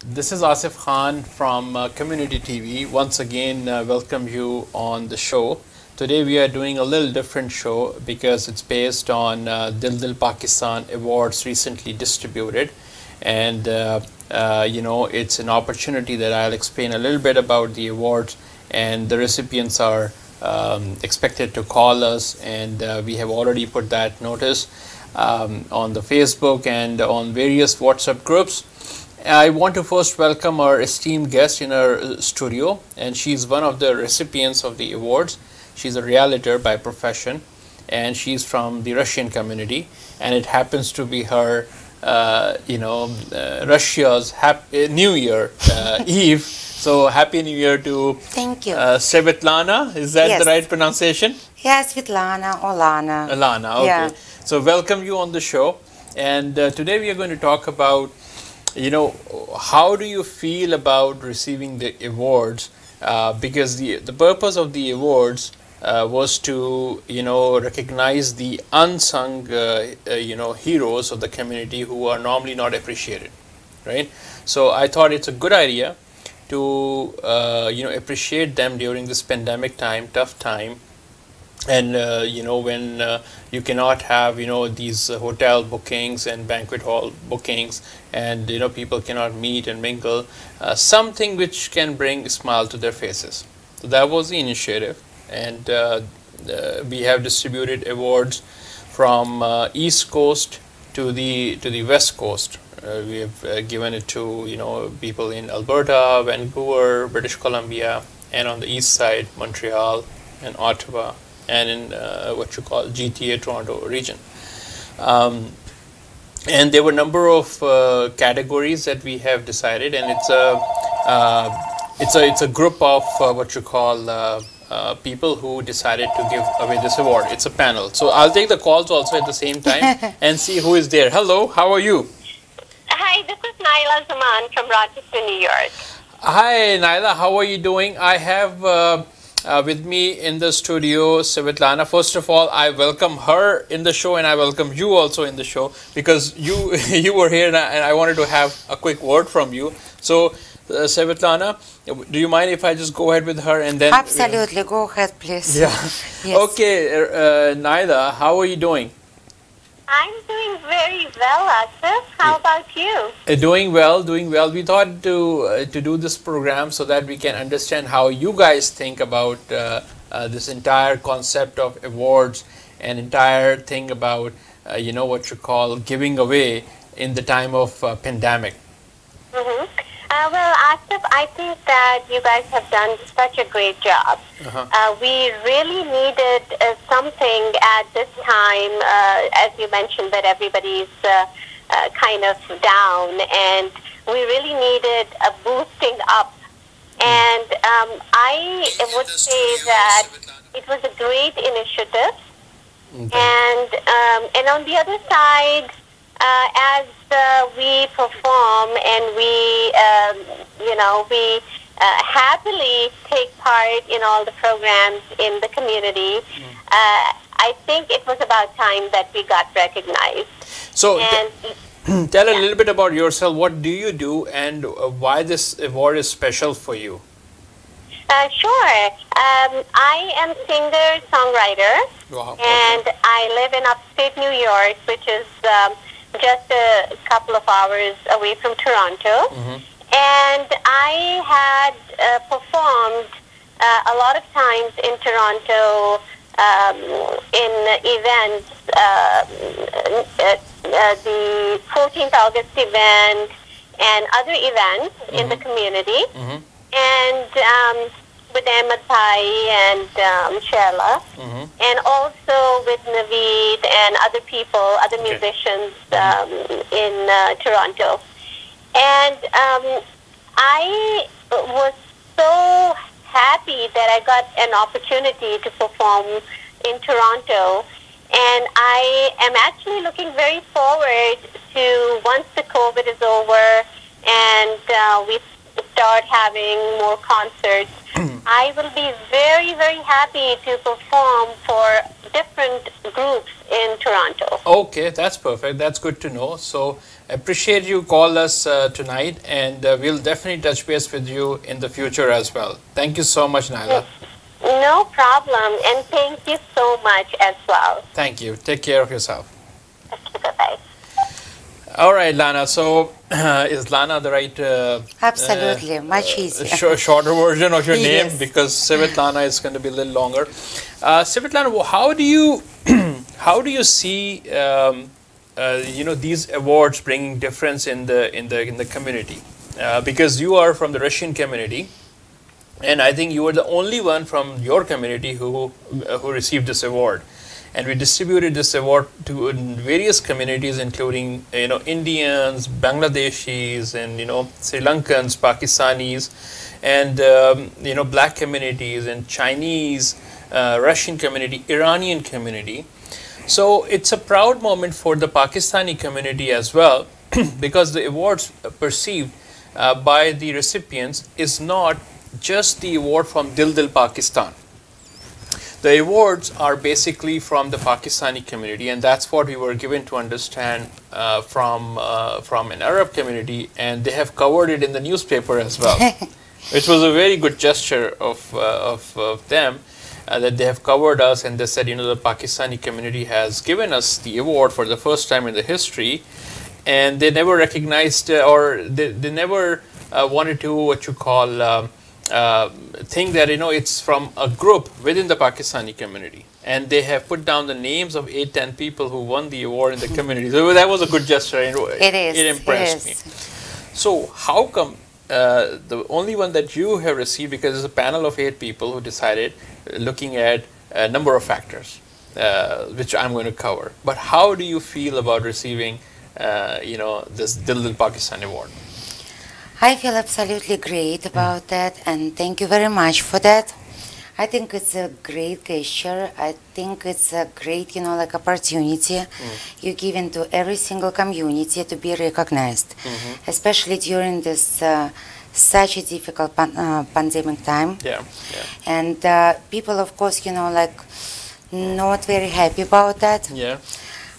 This is Asif Khan from Community TV. Once again, welcome you on the show. Today we are doing a little different show because it's based on Dil Dil Pakistan awards recently distributed, and it's an opportunity that I'll explain a little bit about the awards, and the recipients are expected to call us, and we have already put that notice on the Facebook and on various WhatsApp groups. I want to first welcome our esteemed guest in our studio, and she's one of the recipients of the awards. She's a realtor by profession, and she's from the Russian community, and it happens to be her Russia's New Year Eve. So happy New Year to thank you, Svetlana. Is that the right pronunciation? Yes, Svetlana, Alana. Alana, okay. Yeah. So welcome you on the show, and today we are going to talk about, how do you feel about receiving the awards? Because the purpose of the awards was to recognize the unsung heroes of the community who are normally not appreciated, right? So I thought it's a good idea to appreciate them during this pandemic time, tough time, and when you cannot have these hotel bookings and banquet hall bookings, and people cannot meet and mingle, something which can bring a smile to their faces. So that was the initiative, and we have distributed awards from East Coast to the West Coast. We have given it to people in Alberta, Vancouver, British Columbia, and on the east side, Montreal and Ottawa, and in what you call GTA Toronto region. And there were a number of categories that we have decided, and it's a group of what you call people who decided to give away this award. It's a panel. So I'll take the calls also at the same time and see who is there. Hello, how are you? Hi, this is Naila Zaman from Rochester, New York. Hi, Naila, how are you doing? I have with me in the studio Svetlana. First of all, I welcome her in the show, and I welcome you also in the show, because you were here, and I wanted to have a quick word from you. So Svetlana, do you mind if I just go ahead with her and then? Absolutely, go ahead, please. Yeah. Yes. Okay, Naila, how are you doing? I'm doing very well, Asif. How about you? Doing well, doing well. We thought to do this program so that we can understand how you guys think about this entire concept of awards and entire thing about what you call giving away in the time of pandemic. Mm-hmm. Well, Asif, I think that you guys have done such a great job. We really needed something at this time, as you mentioned, that everybody's kind of down, and we really needed a boosting up. And I would say that it was a great initiative. And on the other side, as we perform and we happily take part in all the programs in the community, I think it was about time that we got recognized. So tell a little bit about yourself. What do you do, and why this award is special for you? Sure. I am singer-songwriter, and I live in upstate New York, which is just a couple of hours away from Toronto. And I had performed a lot of times in Toronto in events, the 14th August event and other events in the community. And with Ahmed Pai and Sheila, and also with Naveed and other people, other musicians in Toronto. And I was so happy that I got an opportunity to perform in Toronto, and I am actually looking very forward to, once the COVID is over and we start having more concerts, I will be very, very happy to perform for different groups in Toronto. Okay, that's perfect. That's good to know. So appreciate you call us tonight, and we'll definitely touch base with you in the future as well. Thank you so much, Naila. No problem, and thank you so much as well. Thank you. Take care of yourself. Okay, bye-bye. All right, Lana. So is Lana the right Absolutely, much easier. shorter version of your name? Yes. Because Svetlana is going to be a little longer. Svetlana, how do you how do you see these awards bringing difference in the community? Because you are from the Russian community, and I think you were the only one from your community who received this award. And we distributed this award to various communities, including Indians, Bangladeshis, and Sri Lankans, Pakistanis, and black communities, and Chinese, Russian community, Iranian community. So it's a proud moment for the Pakistani community as well, because the awards perceived by the recipients is not just the award from Dil Dil, Pakistan. The awards are basically from the Pakistani community, and that's what we were given to understand from an Arab community, and they have covered it in the newspaper as well, which was a very good gesture of them, that they have covered us, and they said, the Pakistani community has given us the award for the first time in the history, and they never recognized or they never wanted to what you call think that it's from a group within the Pakistani community, and they have put down the names of 8-10 people who won the award in the community. So that was a good gesture. It impressed me. So how come the only one that you have received, because it's a panel of 8 people who decided, looking at a number of factors, which I'm going to cover. But how do you feel about receiving this Dil Dil Pakistan award? I feel absolutely great about that, and thank you very much for that. I think it's a great gesture. I think it's a great, opportunity you're giving to every single community to be recognized, especially during this such a difficult pandemic time. Yeah. And people, of course, not very happy about that. Yeah.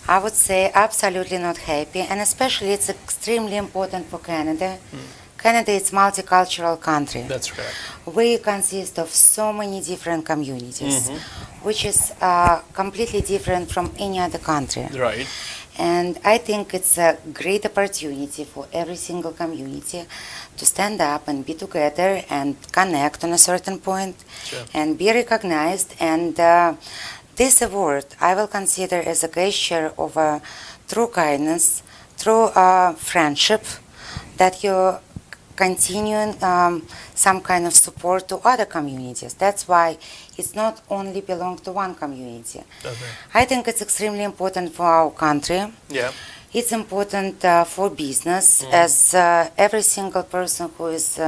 I would say absolutely not happy, and especially it's extremely important for Canada. Canada is a multicultural country. That's correct. We consist of so many different communities, which is completely different from any other country. Right. And I think it's a great opportunity for every single community to stand up and be together and connect on a certain point, and be recognized. And this award I will consider as a gesture of true kindness, true friendship, that you continuing some kind of support to other communities. That's why it's not only belong to one community. Okay. I think it's extremely important for our country. Yeah. It's important for business, as every single person who is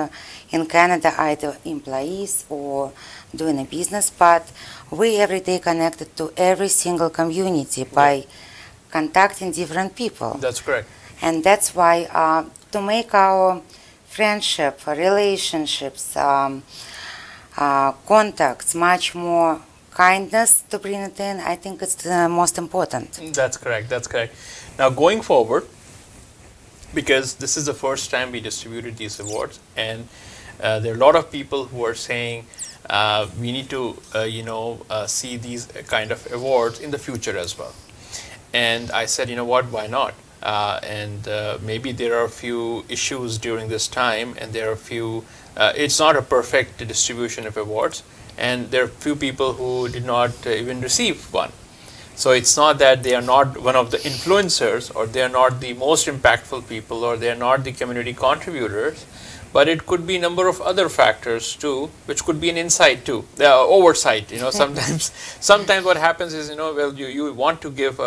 in Canada, either employees or doing a business, but we every day connected to every single community by contacting different people. That's correct. And that's why to make our friendship, relationships, contacts much more kindness to bring it in, I think it's the most important. That's correct. That's correct. Now going forward, because this is the first time we distributed these awards, and there are a lot of people who are saying we need to see these kind of awards in the future as well. And I said, why not? Maybe there are a few issues during this time, and there are a few, it's not a perfect distribution of awards, and there are few people who did not even receive one. So it's not that they are not one of the influencers, or they are not the most impactful people, or they are not the community contributors, but it could be a number of other factors too, which could be an insight too, oversight. Sometimes what happens is, well, you want to give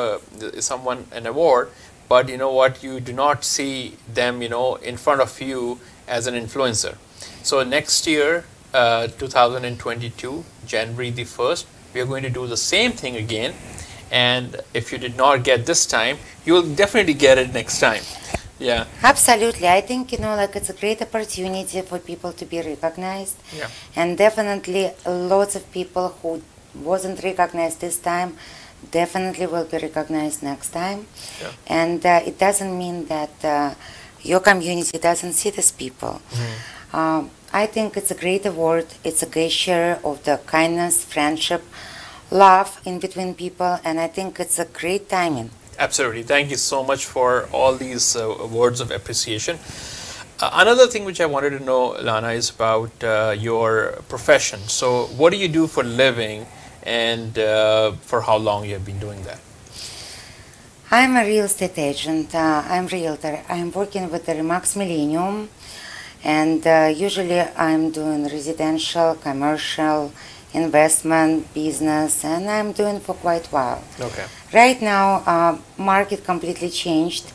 someone an award, but you do not see them, in front of you as an influencer. So next year, 2022, January the 1st, we are going to do the same thing again. And if you did not get this time, you will definitely get it next time. Yeah. Absolutely. I think, like it's a great opportunity for people to be recognized. Yeah. And definitely lots of people who wasn't recognized this time definitely will be recognized next time. Yeah. And it doesn't mean that your community doesn't see these people. I think it's a great award. It's a gesture of the kindness, friendship, love in between people, and I think it's a great timing. Absolutely. Thank you so much for all these words of appreciation. Another thing which I wanted to know, Lana, is about your profession. So what do you do for a living, and for how long you have been doing that? I'm a real estate agent. I'm a realtor. I'm working with the Remax Millennium, and usually I'm doing residential, commercial, investment, business, and I'm doing for quite a while. Okay. Right now, market completely changed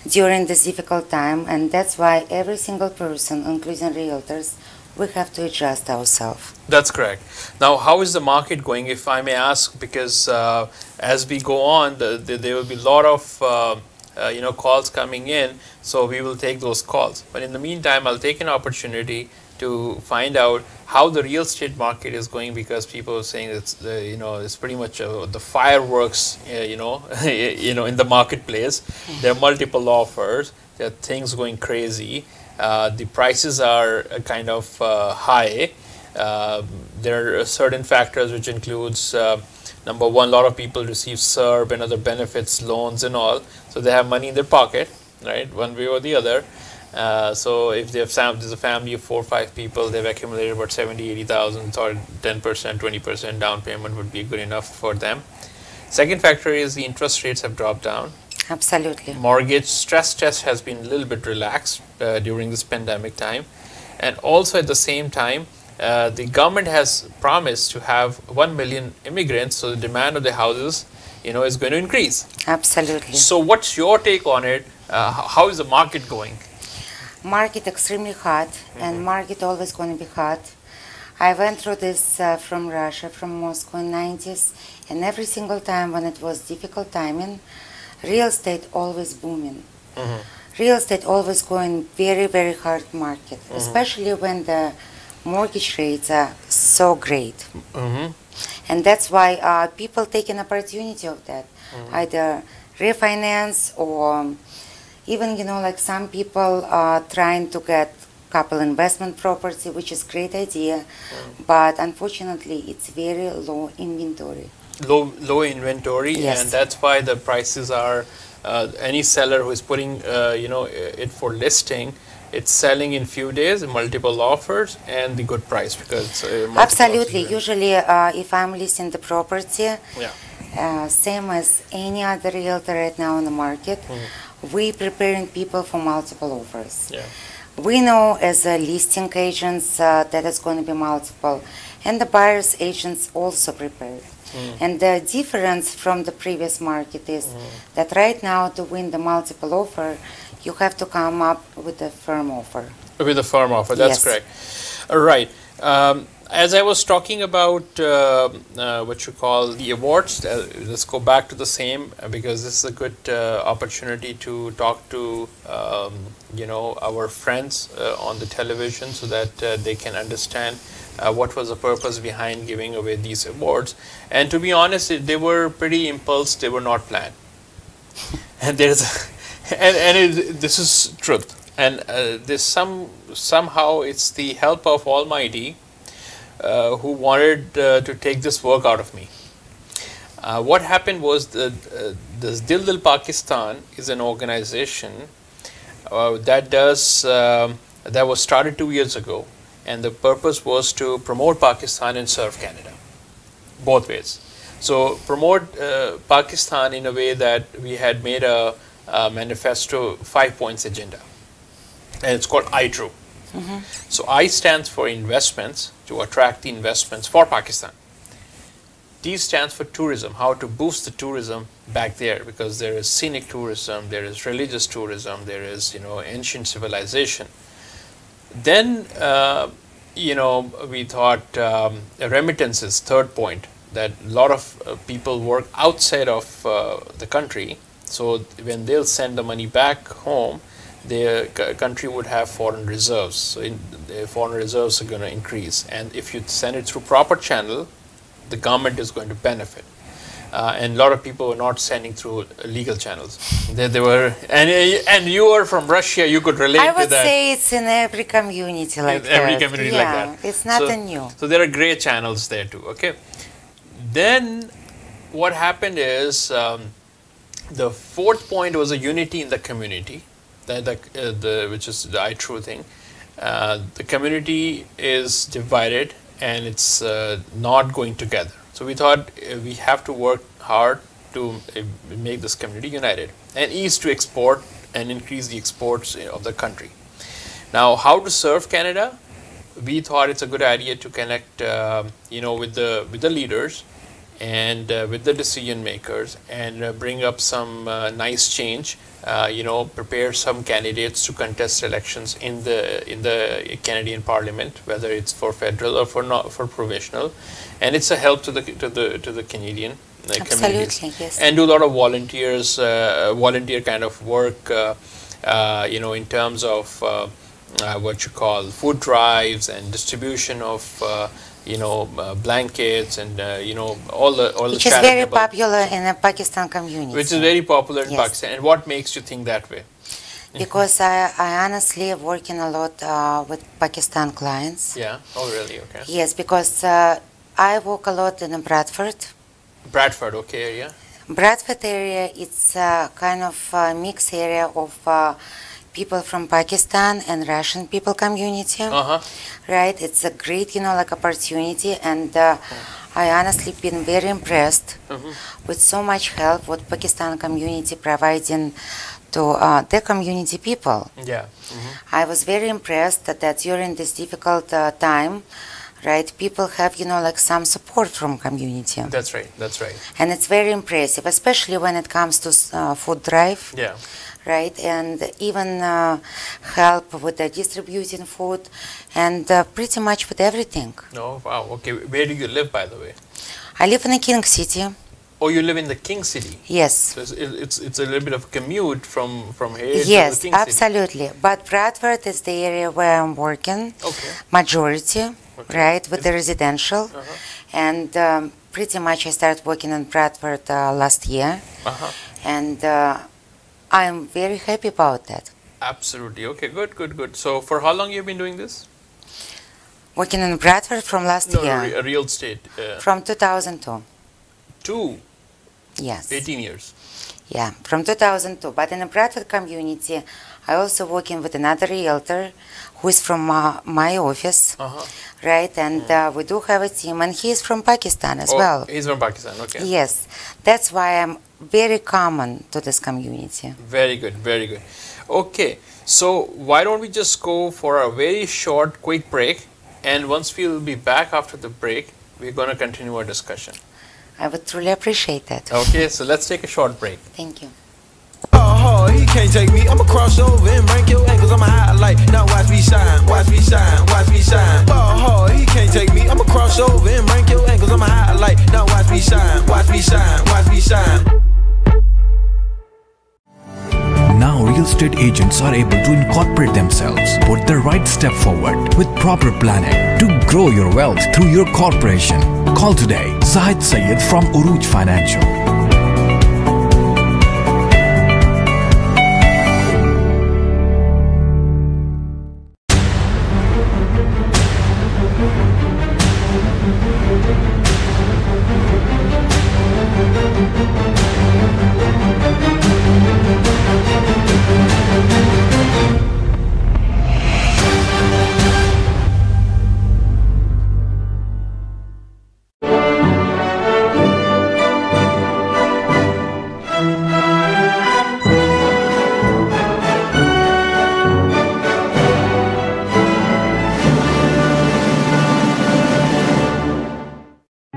during this difficult time, and that's why every single person, including realtors, we have to adjust ourselves. That's correct. Now, how is the market going, if I may ask? Because as we go on, there will be a lot of calls coming in, so we will take those calls. But in the meantime, I'll take an opportunity to find out how the real estate market is going, because people are saying it's it's pretty much the fireworks in the marketplace. There are multiple offers. There are things going crazy. The prices are kind of high. There are certain factors which includes number one, a lot of people receive SERB and other benefits, loans and all, so they have money in their pocket, right, one way or the other. So if there's a family of 4 or 5 people, they've accumulated about 70,000-80,000, so 10%, 20% down payment would be good enough for them. Second factor is the interest rates have dropped down. Absolutely. Mortgage stress test has been a little bit relaxed during this pandemic time. And also at the same time, the government has promised to have 1 million immigrants, so the demand of the houses is going to increase. Absolutely. So what's your take on it? How is the market going? Market extremely hot, and market always going to be hot. I went through this from Russia, from Moscow in 90s, and every single time when it was difficult timing, real estate always booming. Real estate always going very, very hard market, especially when the mortgage rates are so great. And that's why people take an opportunity of that, either refinance or even, like some people are trying to get couple investment property, which is great idea, but unfortunately it's very low inventory. Low inventory, yes. And that's why the prices are, any seller who is putting it for listing, it's selling in few days, multiple offers, and the good price, because absolutely. Usually if I'm listing the property, same as any other realtor right now in the market, we preparing people for multiple offers. We know as a listing agents that it's going to be multiple, and the buyers agents also prepared. And the difference from the previous market is that right now to win the multiple offer, you have to come up with a firm offer. With a firm offer, that's correct. All right. As I was talking about what you call the awards, let's go back to the same, because this is a good opportunity to talk to our friends on the television, so that they can understand what was the purpose behind giving away these awards. And to be honest, they were pretty impulse. They were not planned. And there's this is truth. And there's somehow it's the help of Almighty who wanted to take this work out of me. What happened was that this Dil Dil Pakistan is an organization that was started 2 years ago, and the purpose was to promote Pakistan and serve Canada, both ways. So promote Pakistan in a way that we had made a manifesto 5 points agenda, and it's called I-True. So I stands for investments, to attract the investments for Pakistan. T stands for tourism, how to boost the tourism back there, because there is scenic tourism, there is religious tourism, there is ancient civilization. Then we thought remittances, third point, that a lot of people work outside of the country, so when they'll send the money back home, the country would have foreign reserves. So the foreign reserves are going to increase, and if you send it through proper channel, the government is going to benefit. And a lot of people were not sending through legal channels. They were, and you are from Russia, you could relate to that. I would say it's in every community like that. Every community like that. Yeah, it's not new. So there are great channels there too, okay? Then what happened is, the fourth point was a unity in the community, which is the true thing. The community is divided and it's not going together. So we thought we have to work hard to make this community united, and east to export and increase the exports of the country. Now, how to serve Canada? We thought it's a good idea to connect, with the leaders and with the decision makers, and bring up some nice change. Prepare some candidates to contest elections in the Canadian Parliament, whether it's for federal or for provincial, and it's a help to the Canadian communities. Yes. And do a lot of volunteer kind of work, in terms of what you call food drives and distribution of blankets and all the which is very popular in the Pakistan community. Which is very popular in Pakistan. And what makes you think that way? Because I honestly working a lot with Pakistan clients. Yeah. Oh, really? Okay. Yes, because I work a lot in Bradford. Bradford, okay, area. Bradford area, it's kind of a mixed area of people from Pakistan and Russian people community. Right? It's a great, opportunity, and I honestly been very impressed with so much help what Pakistan community providing to their community people. Yeah. I was very impressed that during this difficult time, right, people have, some support from community. That's right, that's right. And it's very impressive, especially when it comes to food drive. Yeah. Right, and even help with the distributing food, and pretty much with everything. Oh, wow, okay. Where do you live, by the way? I live in the King City. Oh, you live in the King City? Yes. So it's a little bit of a commute from here to the Yes, King absolutely. City. But Bradford is the area where I'm working, majority, right, with the residential. And pretty much I started working in Bradford last year. And I'm very happy about that. Absolutely. Okay, good. So for how long you've been doing this? Working in Bradford from last year. No, real estate. From 2002. 2? Yes. 18 years. Yeah, from 2002. But in the Bradford community, I also working with another realtor who is from my office, right? And we do have a team, and he is from Pakistan as well. He's from Pakistan, okay. Yes, that's why I'm very common to this community. Very good, very good. Okay, so why don't we just go for a very short, quick break, and once we'll be back after the break, we're going to continue our discussion. I would truly appreciate that. Okay, so let's take a short break. Thank you. Oh, he can't take me. I'ma cross over and break your ankles. I'ma highlight. Now watch me shine, watch me shine, watch me shine. Oh, he can't take me. I'ma cross over and break your ankles. I'ma highlight. Now watch me shine, watch me shine, watch me shine. Now real estate agents are able to incorporate themselves, put the right step forward with proper planning to grow your wealth through your corporation. Call today Zahid Sayyed from Uruj Financial.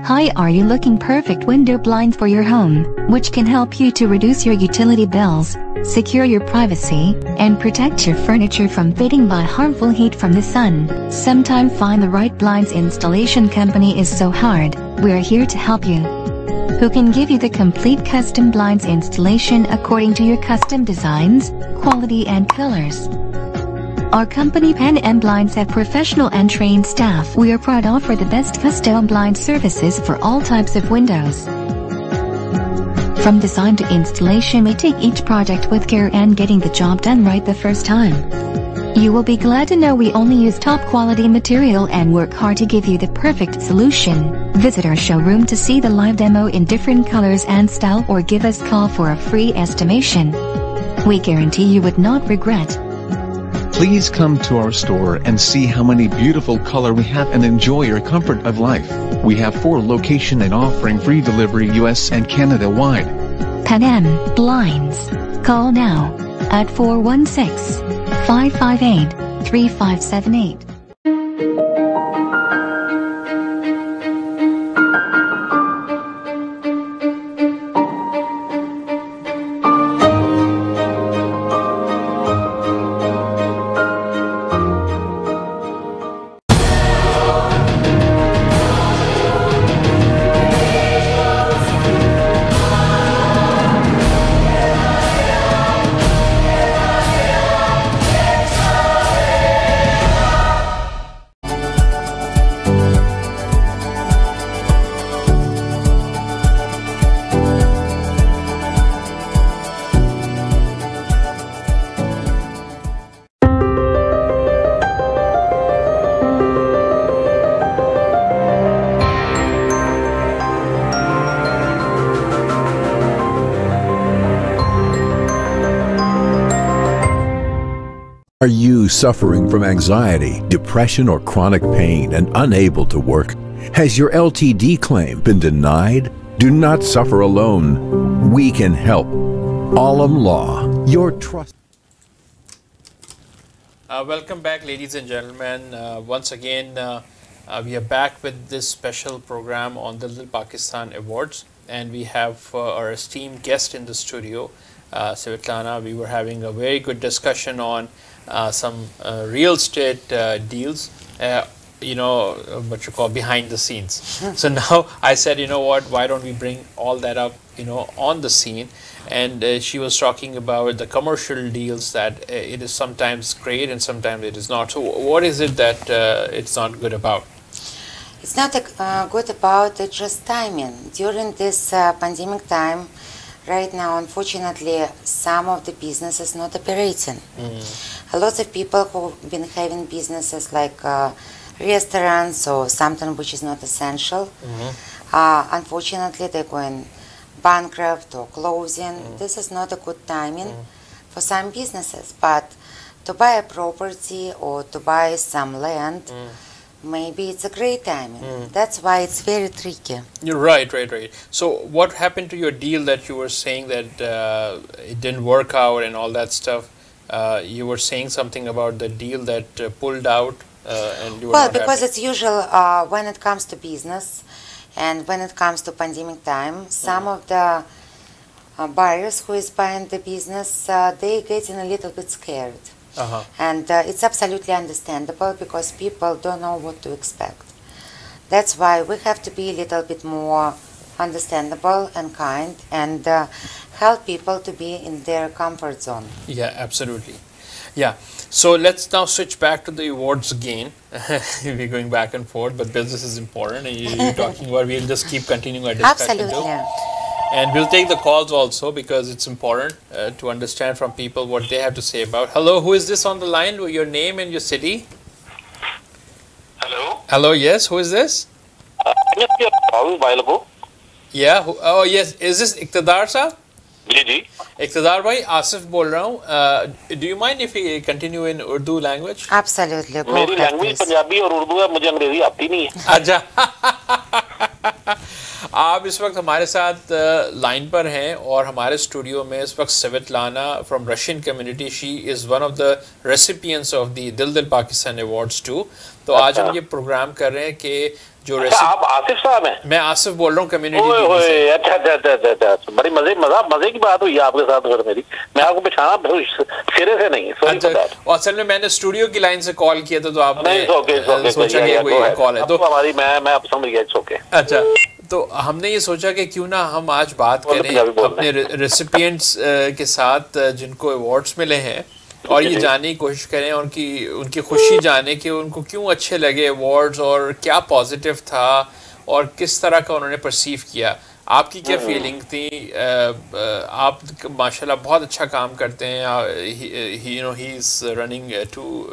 Hi, are you looking perfect window blinds for your home, which can help you to reduce your utility bills, secure your privacy, and protect your furniture from fading by harmful heat from the sun? Sometimes find the right blinds installation company is so hard. We're here to help you. who can give you the complete custom blinds installation according to your custom designs, quality and colors. Our company Pen & Blinds have professional and trained staff. We are proud to offer the best custom blind services for all types of windows. From design to installation, we take each project with care and getting the job done right the first time. You will be glad to know we only use top quality material and work hard to give you the perfect solution. Visit our showroom to see the live demo in different colors and style, or give us a call for a free estimation. We guarantee you would not regret. Please come to our store and see how many beautiful color we have and enjoy your comfort of life. We have 4 locations and offering free delivery US and Canada wide. Pen & Blinds. Call now at 416-558-3578. Are you suffering from anxiety, depression, or chronic pain and unable to work? Has your LTD claim been denied? Do not suffer alone. We can help. Alam Law, your trust. Welcome back, ladies and gentlemen. Once again, we are back with this special program on Dil Dil Pakistan Awards, and we have our esteemed guest in the studio, Svetlana. We were having a very good discussion on some real estate deals, you know, what you call behind the scenes. So now I said, you know what, why don't we bring all that up, you know, on the scene? And she was talking about the commercial deals, that it is sometimes great and sometimes it is not. So what is it that it's not good about? It's not good about just timing. During this pandemic time, right now, unfortunately, some of the businesses not operating. A lot of people who've been having businesses like restaurants or something which is not essential, unfortunately, they're going bankrupt or closing. This is not a good timing for some businesses. But to buy a property or to buy some land, maybe it's a great timing. That's why it's very tricky. You're right. So what happened to your deal that you were saying that it didn't work out and all that stuff? You were saying something about the deal that pulled out and you were well, not because happy. it's usual when it comes to business and when it comes to pandemic time, some of the buyers who is buying the business, they getting a little bit scared. And it's absolutely understandable because people don't know what to expect. That's why we have to be a little bit more understandable and kind and help people to be in their comfort zone. Yeah, absolutely. Yeah. So let's now switch back to the awards again. We're going back and forth, but business is important. And you're talking about, we'll just keep continuing our discussion. Absolutely. Yeah. And we'll take the calls also because it's important to understand from people what they have to say about. Hello, who is this on the line? Your name and your city? Hello. Hello, yes, who is this? Yeah, oh yes, is this Iqtidar sir? Ji ji. Iqtidar bhai, Asif बोल रहा हूँ. Do you mind if we continue in Urdu language? Absolutely. मेरी language Punjabi और उर्दू है, मुझे अंग्रेजी आती नहीं है. अच्छा. आप इस वक्त हमारे साथ लाइन पर हैं और हमारे स्टूडियो में इस वक्त Svetlana from Russian community. She is one of the recipients of the Dil Dil Pakistan Awards too. तो आज हम ये प्रोग्राम कर रहे हैं कि जो आप आसिफ साहब हैं? मैं आसिफ बोल रहा हूँ कम्युनिटी से. अच्छा. बड़ी मजे की बात हुई आपके साथ फिर मेरी. मैं आपको पहचाना सिरे से नहीं. अच्छा. असल में मैंने स्टूडियो की लाइन से कॉल किया था तो आपने सोचा कि कोई कॉल है तो हमारी मैं आप समझ गया. ओके. अच्छा. तो हमने ये सोचा कि क्यों ना हम आज बात करें अपने रेसिपिएंट्स के साथ जिनको अवार्ड्स मिले हैं और ये जानने की कोशिश करें उनकी खुशी जाने कि उनको क्यों अच्छे लगे अवार्ड्स और क्या पॉजिटिव था और किस तरह का उन्होंने परसीव किया। आपकी क्या फीलिंग थी? आप माशाल्लाह बहुत अच्छा काम करते हैं। He is running 2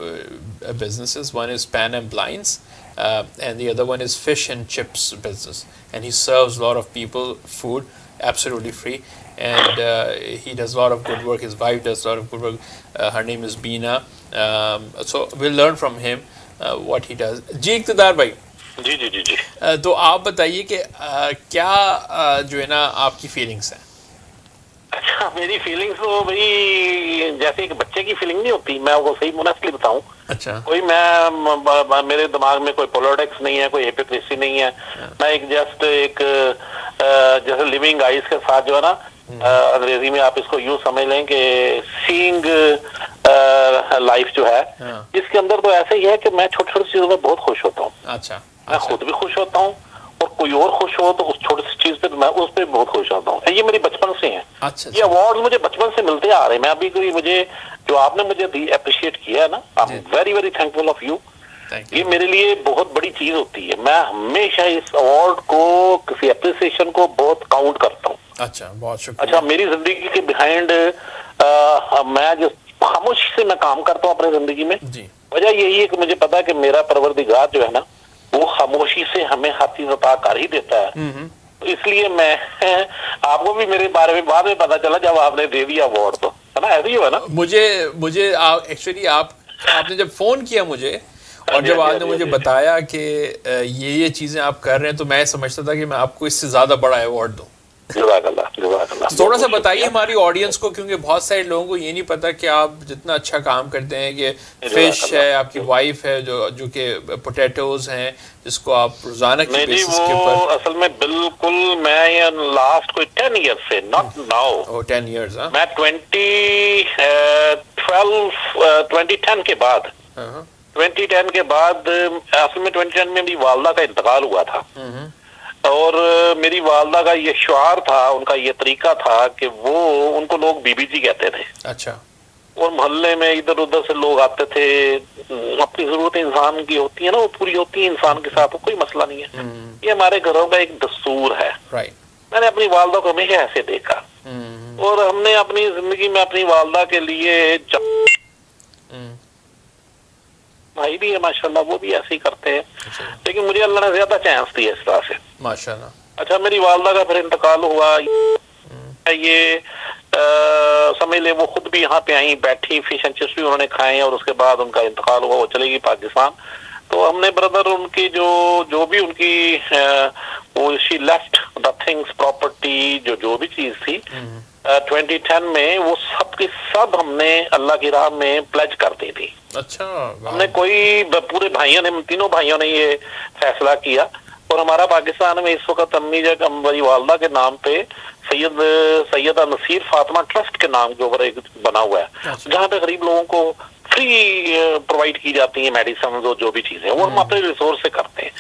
businesses. One is Pan and Blinds and the other one is fish and chips business, and he serves a lot of people food absolutely free, and he does a lot of good work. His wife does a lot of good work. Her name is Beena, so we'll learn from him what he does. जी इक़्तिदार भाई, जी जी जी जी तो आप बताइए कि क्या जो है ना आपकी फीलिंग्स हैं? अच्छा, मेरी फीलिंग्स तो भाई जैसे एक बच्चे की फीलिंग नहीं होती, मैं वो सही मुनासिबली बताऊं। अच्छा, कोई मेरे दिमाग में कोई पॉलिटिक्स नहीं है, कोई हिपोक्रेसी नहीं है। मैं एक जस्ट एक जैसे लिविंग आइज के साथ जो है ना, अंग्रेजी में आप इसको यूं समझ लें कि सीइंग लाइफ जो है, इसके अंदर तो ऐसे ही है कि मैं छोटी छोटी चीजों में बहुत खुश होता हूँ। अच्छा, मैं खुद भी खुश होता हूँ और कोई और खुश हो तो उस छोटी सी चीज पे मैं उस पर बहुत खुश होता हूँ। ये मेरी बचपन से है। अच्छा, ये अवार्ड मुझे बचपन से मिलते आ रहे हैं। मैं अभी कोई मुझे जो आपने मुझे अप्रिशिएट किया है ना, I am very very thankful of you. ये मेरे लिए बहुत बड़ी चीज होती है। मैं हमेशा इस अवार्ड को, किसी अप्रिसिएशन को बहुत काउंट करता हूँ। अच्छा, बहुत शुक्रिया। अच्छा, मेरी जिंदगी के बिहाइंड मैं जो खामोशी से मैं काम करता हूँ अपनी जिंदगी में, वजह यही है कि मुझे पता है कि मेरा परवरदिगार जो है ना, वो खामोशी से हमें हाथी अता कर ही देता है। तो इसलिए मैं आपको भी मेरे बारे में बाद में पता चला जब आपने दे दिया अवार्ड, तो है ना, ऐसे ही हुआ ना। मुझे एक्चुअली आपने जब फोन किया मुझे और जब आपने मुझे बताया कि ये चीजें आप कर रहे हैं, तो मैं समझता था कि मैं आपको इससे ज्यादा बड़ा अवार्ड दूं। थोड़ा सा बताइए हमारी ऑडियंस को, क्योंकि बहुत सारे लोगों को ये नहीं पता कि आप जितना अच्छा काम करते हैं, कि फिश है, आपकी वाइफ है जो कि पोटैटोज हैं जिसको आप रोजाना की बेसिस के ऊपर। असल में बिल्कुल मैं ये लास्ट कोई 10 ईयर से, नॉट नाउ, 10 ईयर्स, मैं 2010 के बाद 2010 के बाद असल में 2010 में मेरी वालदा का इंतकाल हुआ था, और मेरी वालदा का ये शुआर था, उनका ये तरीका था कि वो उनको लोग बीबी जी कहते थे। अच्छा। और मोहल्ले में इधर उधर से लोग आते थे, अपनी जरूरत इंसान की होती है ना, वो पूरी होती है इंसान के साथ, कोई मसला नहीं है। ये हमारे घरों का एक दस्तूर है। मैंने अपनी वालदा को हमेशा ऐसे देखा, और हमने अपनी जिंदगी में अपनी वालदा के लिए भाई भी है माशाल्लाह, वो भी ऐसे ही करते हैं। लेकिन मुझे अल्लाह ने ज्यादा चांस दिया इस तरह से, माशाल्लाह। अच्छा, मेरी वालदा का फिर इंतकाल हुआ, ये समझ ले वो खुद भी यहाँ पे आई, बैठी, फिश एंड चिप्स भी उन्होंने खाए, और उसके बाद उनका इंतकाल हुआ, वो चलेगी पाकिस्तान। तो हमने ब्रदर उनकी जो भी उनकी वो she left the things, property, जो भी चीज थी 2010 में, वो सब की सब हमने अल्लाह की राह में प्लेज कर दी थी। अच्छा, हमने पूरे भाइयों ने, तीनों भाइयों ने ये फैसला किया, और हमारा पाकिस्तान में इस वक्त अम्मी जगह हमारी वालदा के नाम पे सैयदा नसीर फातिमा ट्रस्ट के नाम के ऊपर एक बना हुआ है, जहाँ पे गरीब लोगों को फ्री प्रोवाइड की जाती है मेडिसिन, जो भी चीजें, वो हम अपने रिसोर्स से करते हैं।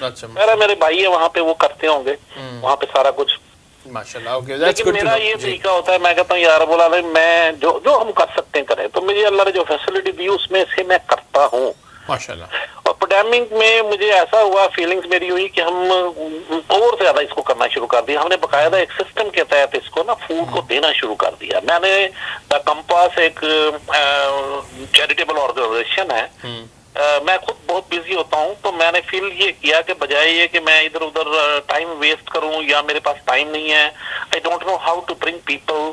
मेरे भाई है वहाँ पे, वो करते होंगे वहाँ पे सारा कुछ, माशाल्लाह। लेकिन मेरा ये तरीका होता है, मैं कहता हूँ यार बोला मैं जो हम कर सकते हैं करें। तो मुझे अल्लाह ने जो फैसिलिटी दी उसमें से मैं करता हूँ, माशाल्लाह। और पैंडेमिक में मुझे ऐसा हुआ, फीलिंग्स मेरी हुई कि हम और ज्यादा इसको करना शुरू कर दिया। हमने बकायदा एक सिस्टम के तहत इसको ना फूड को देना शुरू कर दिया। मैंने द कंपास एक चैरिटेबल ऑर्गेनाइजेशन है, मैं खुद बहुत बिजी होता हूँ, तो मैंने फील ये किया कि बजाय ये कि मैं इधर उधर टाइम वेस्ट करूँ या मेरे पास टाइम नहीं है, I don't know how to bring people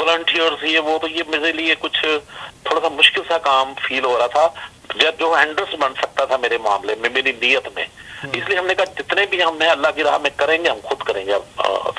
volunteers, ये वो, तो ये मेरे लिए कुछ थोड़ा सा मुश्किल सा काम फील हो रहा था, जो हैंडल्स बन सकता था मेरे मामले में, मेरी नीयत में। इसलिए हमने कहा जितने भी हमने अल्लाह की राह में करेंगे, हम खुद करेंगे,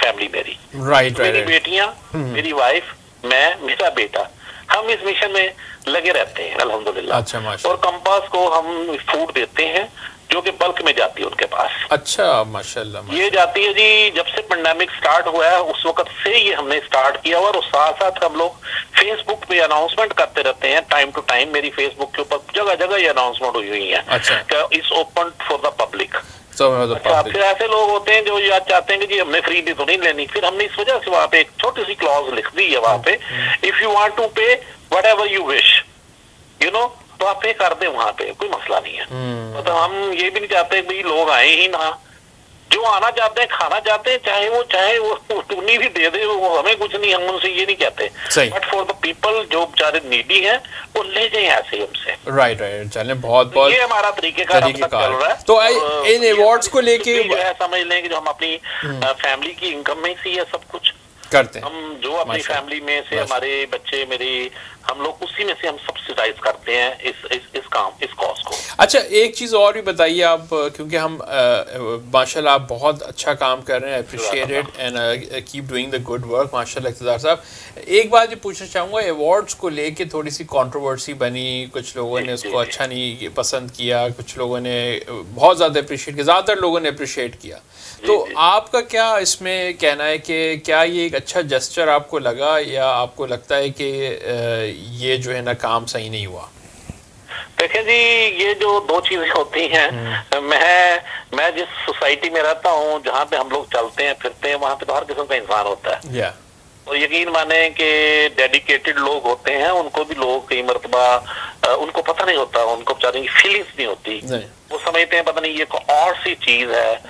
फैमिली मेरी, मेरी बेटियां, मेरी वाइफ, मैं, मेरा बेटा, हम इस मिशन में लगे रहते हैं अल्हम्दुलिल्लाह। अच्छा, और कंपास को हम फूड देते हैं जो कि बल्क में जाती है उनके पास। अच्छा, माशाल्लाह। ये जाती है जी, जब से पेंडेमिक स्टार्ट हुआ है उस वक्त से ये हमने स्टार्ट किया हुआ, और साथ साथ हम लोग फेसबुक पे अनाउंसमेंट करते रहते हैं टाइम टू टाइम। मेरी फेसबुक के ऊपर जगह जगह ये अनाउंसमेंट हुई है, अच्छा, it's open for the public. अच्छा, फिर ऐसे लोग होते हैं जो याद चाहते हैं कि जी हमने फ्री दी तो नहीं लेनी, फिर हमने इस वजह से वहाँ पे एक छोटी सी क्लॉज लिख दी है वहाँ पे, इफ यू वांट टू पे whatever you wish, you know, तो आप पे कर दे वहाँ पे, कोई मसला नहीं है। मतलब हम ये भी नहीं चाहते भाई लोग आए ही ना, जो आना चाहते हैं खाना चाहते हैं चाहे वो टूनी भी दे दे, वो हमें कुछ नहीं, हम उनसे ये नहीं कहते, बट फॉर द पीपल जो बेचारे नीडी हैं वो ले जाए ऐसे ही हमसे। राइट, चलें, बहुत ये हमारा तरीकेकार चल रहा है। तो इन अवार्ड्स को लेके जो है समझ लें कि जो हम अपनी फैमिली की इनकम में से ये सब कुछ करते हैं, हम जो अपनी फैमिली में से हमारे बच्चे मेरे, हम लोग उसी में से हम सब्सिडाइज करते हैं इस कॉज को। अच्छा, एक चीज़ और भी बताइए आप, क्योंकि हम माशाल्लाह आप बहुत अच्छा काम कर रहे हैं, appreciate it and keep doing the good work माशाल्लाह। इक़्तिदार साहब, एक बात ये पूछना चाहूँगा, अवार्ड्स को लेके थोड़ी सी कंट्रोवर्सी बनी, कुछ लोगों ने उसको अच्छा नहीं पसंद किया, कुछ लोगों ने बहुत ज़्यादा अप्रिशिएट किया, ज़्यादातर लोगों ने अप्रिशिएट किया, तो आपका क्या इसमें कहना है कि क्या ये एक अच्छा जेस्चर आपको लगा, या आपको लगता है कि ये जो है ना काम सही नहीं हुआ? देखें जी, ये जो दो चीजें होती हैं, मैं जिस सोसाइटी में रहता हूँ, जहाँ पे हम लोग चलते हैं फिरते हैं, वहाँ पे तो हर किस्म का इंसान होता है। और यकीन माने कि डेडिकेटेड लोग होते हैं, उनको भी लोग कई मरतबा उनको पता नहीं होता, उनको बेचारे की फीलिंग्स नहीं होती, वो समझते हैं पता नहीं ये और सी चीज है,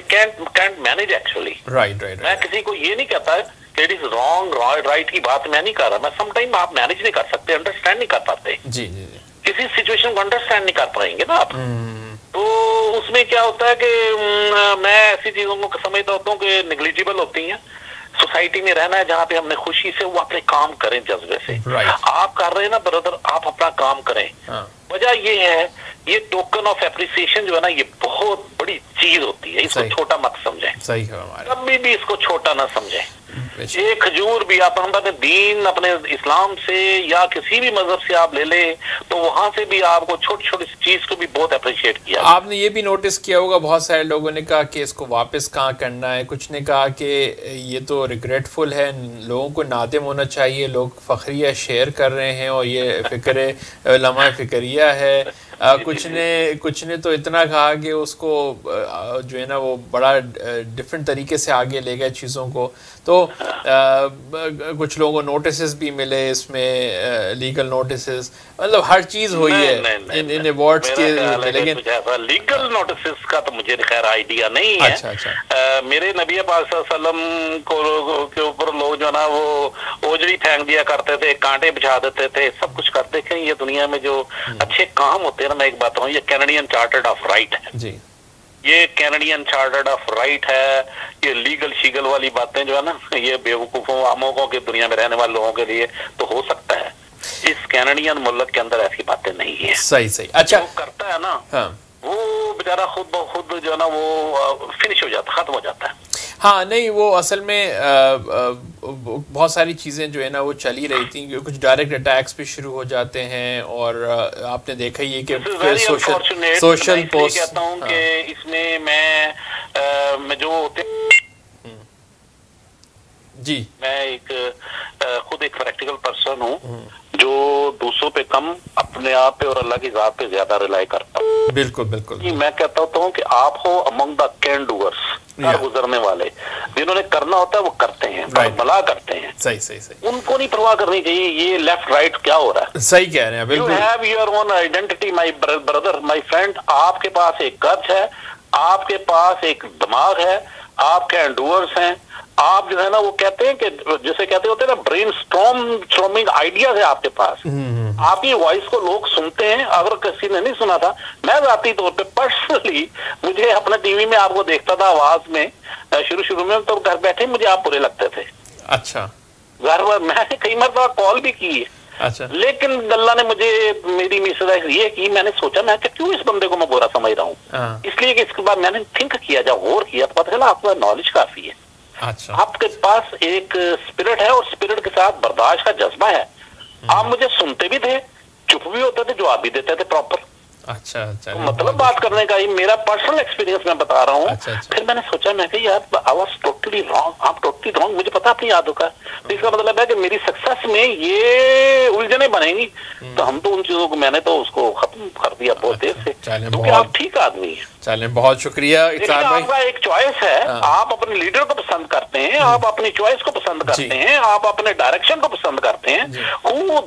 कैंट मैनेज एक्चुअली। राइट। मैं किसी को ये नहीं कहता कि इट इज रॉन्ग, राइट की बात मैं नहीं कर रहा, मैं समटाइम आप मैनेज नहीं कर सकते, अंडरस्टैंड नहीं कर पाते, जी, किसी सिचुएशन को अंडरस्टैंड नहीं कर पाएंगे ना आप। तो उसमें क्या होता है कि मैं ऐसी चीजों को समझता होता हूँ कि निग्लिजिबल होती हैं। सोसाइटी में रहना है जहाँ पे हमने खुशी से वो अपने काम करें जज्बे से। आप कर रहे हैं ना ब्रदर, आप अपना काम करें। वजह ये है, ये टोकन ऑफ एप्रिसिएशन जो है ना, ये बहुत बड़ी चीज होती है, इसको छोटा मत समझें, कभी भी इसको छोटा ना समझें। एक खजूर भी आप अपने दीन, अपने इस्लाम से या किसी भी मजहब से आप ले ले, तो वहां से भी आपको छोटी छोटी चीज को भी बहुत अप्रिशिएट किया। आपने ये भी नोटिस किया होगा, बहुत सारे लोगों ने कहा कि इसको वापस कहाँ करना है, कुछ ने कहा कि ये तो रिग्रेटफुल है, लोगों को नादिम होना चाहिए, लोग फखरिया शेयर कर रहे हैं और ये फिक्र लम्हा फिक्रिया है। कुछ ने तो इतना कहा कि उसको जो है ना वो बड़ा डिफरेंट तरीके से आगे ले गए चीज़ों को। तो कुछ लोगों को नोटिस भी मिले इसमें, लीगल नोटिस, मतलब हर चीज़ हुई है इन अवार्ड्स के, लेकिन लीगल नोटिस का तो मुझे खैर आइडिया नहीं है। अच्छा। मेरे नबी पाक सल्लम के ऊपर लोग जो ना वो ओजड़ी फेंक दिया करते थे, कांटे बिछा देते थे, सब कुछ करते थे। ये दुनिया में जो अच्छे काम होते हैं ना, मैं एक बात कहूँ, ये कैनेडियन चार्टर्ड ऑफ राइट है जी, ये कैनेडियन चार्टर्ड ऑफ राइट है। ये लीगल शीगल वाली बातें जो है ना, ये बेवकूफों आमोकों की दुनिया में रहने वाले लोगों के लिए तो हो सकता है, इस कैनेडियन मुल्क के अंदर ऐसी बातें नहीं है। सही। अच्छा, वो करता है ना, वो बेचारा खुद ब खुद जो है ना वो फिनिश हो जाता, खत्म हो जाता है। हाँ, नहीं, वो असल में बहुत सारी चीज़ें जो है ना वो चली रही थी, कुछ डायरेक्ट अटैक्स भी शुरू हो जाते हैं, और आपने देखा ही है कि सोशल पोस्ट। कहता हूँ कि इसमें मैं जो जी, मैं खुद एक प्रैक्टिकल पर्सन हूँ जो दूसरों पे कम, अपने आप पे और अल्लाह की ज़ात पे ज्यादा रिलाई करता हूँ। बिल्कुल। मैं कहता हूँ कि आप हो अमंग द कैन डूअर्स, गुजरने वाले, जिन्होंने करना होता है वो करते हैं, भला करते हैं। सही। उनको नहीं परवाह करनी चाहिए ये लेफ्ट राइट क्या हो रहा है। सही कह रहे हैं, बिल्कुल। You have your own identity my brother, my friend. आपके पास एक कर्ज है, आपके पास एक दिमाग है, आप कैन डूअर्स हैं। आप जो है ना वो कहते हैं कि जैसे कहते होते हैं ना, ब्रेन स्टॉर्मिंग आइडियाज है आपके पास। आपकी वॉइस को लोग सुनते हैं। अगर किसी ने नहीं सुना था, मैं जाती तौर पे पर्सनली, मुझे अपने टीवी में आपको देखता था आवाज में शुरू में, तो घर बैठे मुझे आप बुरे लगते थे। अच्छा। घर मैंने कई मरतबा कॉल भी की है। अच्छा। लेकिन अल्लाह ने मुझे मेरी मिसराइज ये की, मैंने सोचा मैं क्यों इस बंदे को मैं बुरा समझ रहा हूँ। इसलिए कि इसके बाद मैंने थिंक किया, जब गौर किया तो पता चला आपका नॉलेज काफी है। अच्छा। आपके पास एक स्पिरिट है और स्पिरिट के साथ बर्दाश्त का जज्बा है। आप मुझे सुनते भी थे, चुप भी होते थे, जवाब भी देते थे प्रॉपर। अच्छा। तो मतलब बात करने का ये मेरा पर्सनल एक्सपीरियंस मैं बता रहा हूँ। फिर मैंने सोचा, मैं कि यार आई वाज टोटली रॉन्ग, आप टोटली रॉन्ग, मुझे पता अपनी यादों का। तो इसका मतलब है कि मेरी सक्सेस में ये उलझने बनेंगी, तो हम तो उन चीजों को मैंने तो उसको खत्म कर दिया बहुत देर से, क्योंकि आप ठीक आदमी है। चलें, बहुत शुक्रिया इज़हार भाई। आपका एक चॉइस है, आप अपने लीडर को पसंद करते हैं, आप अपनी चॉइस को पसंद करते हैं, आप अपने डायरेक्शन को पसंद करते हैं,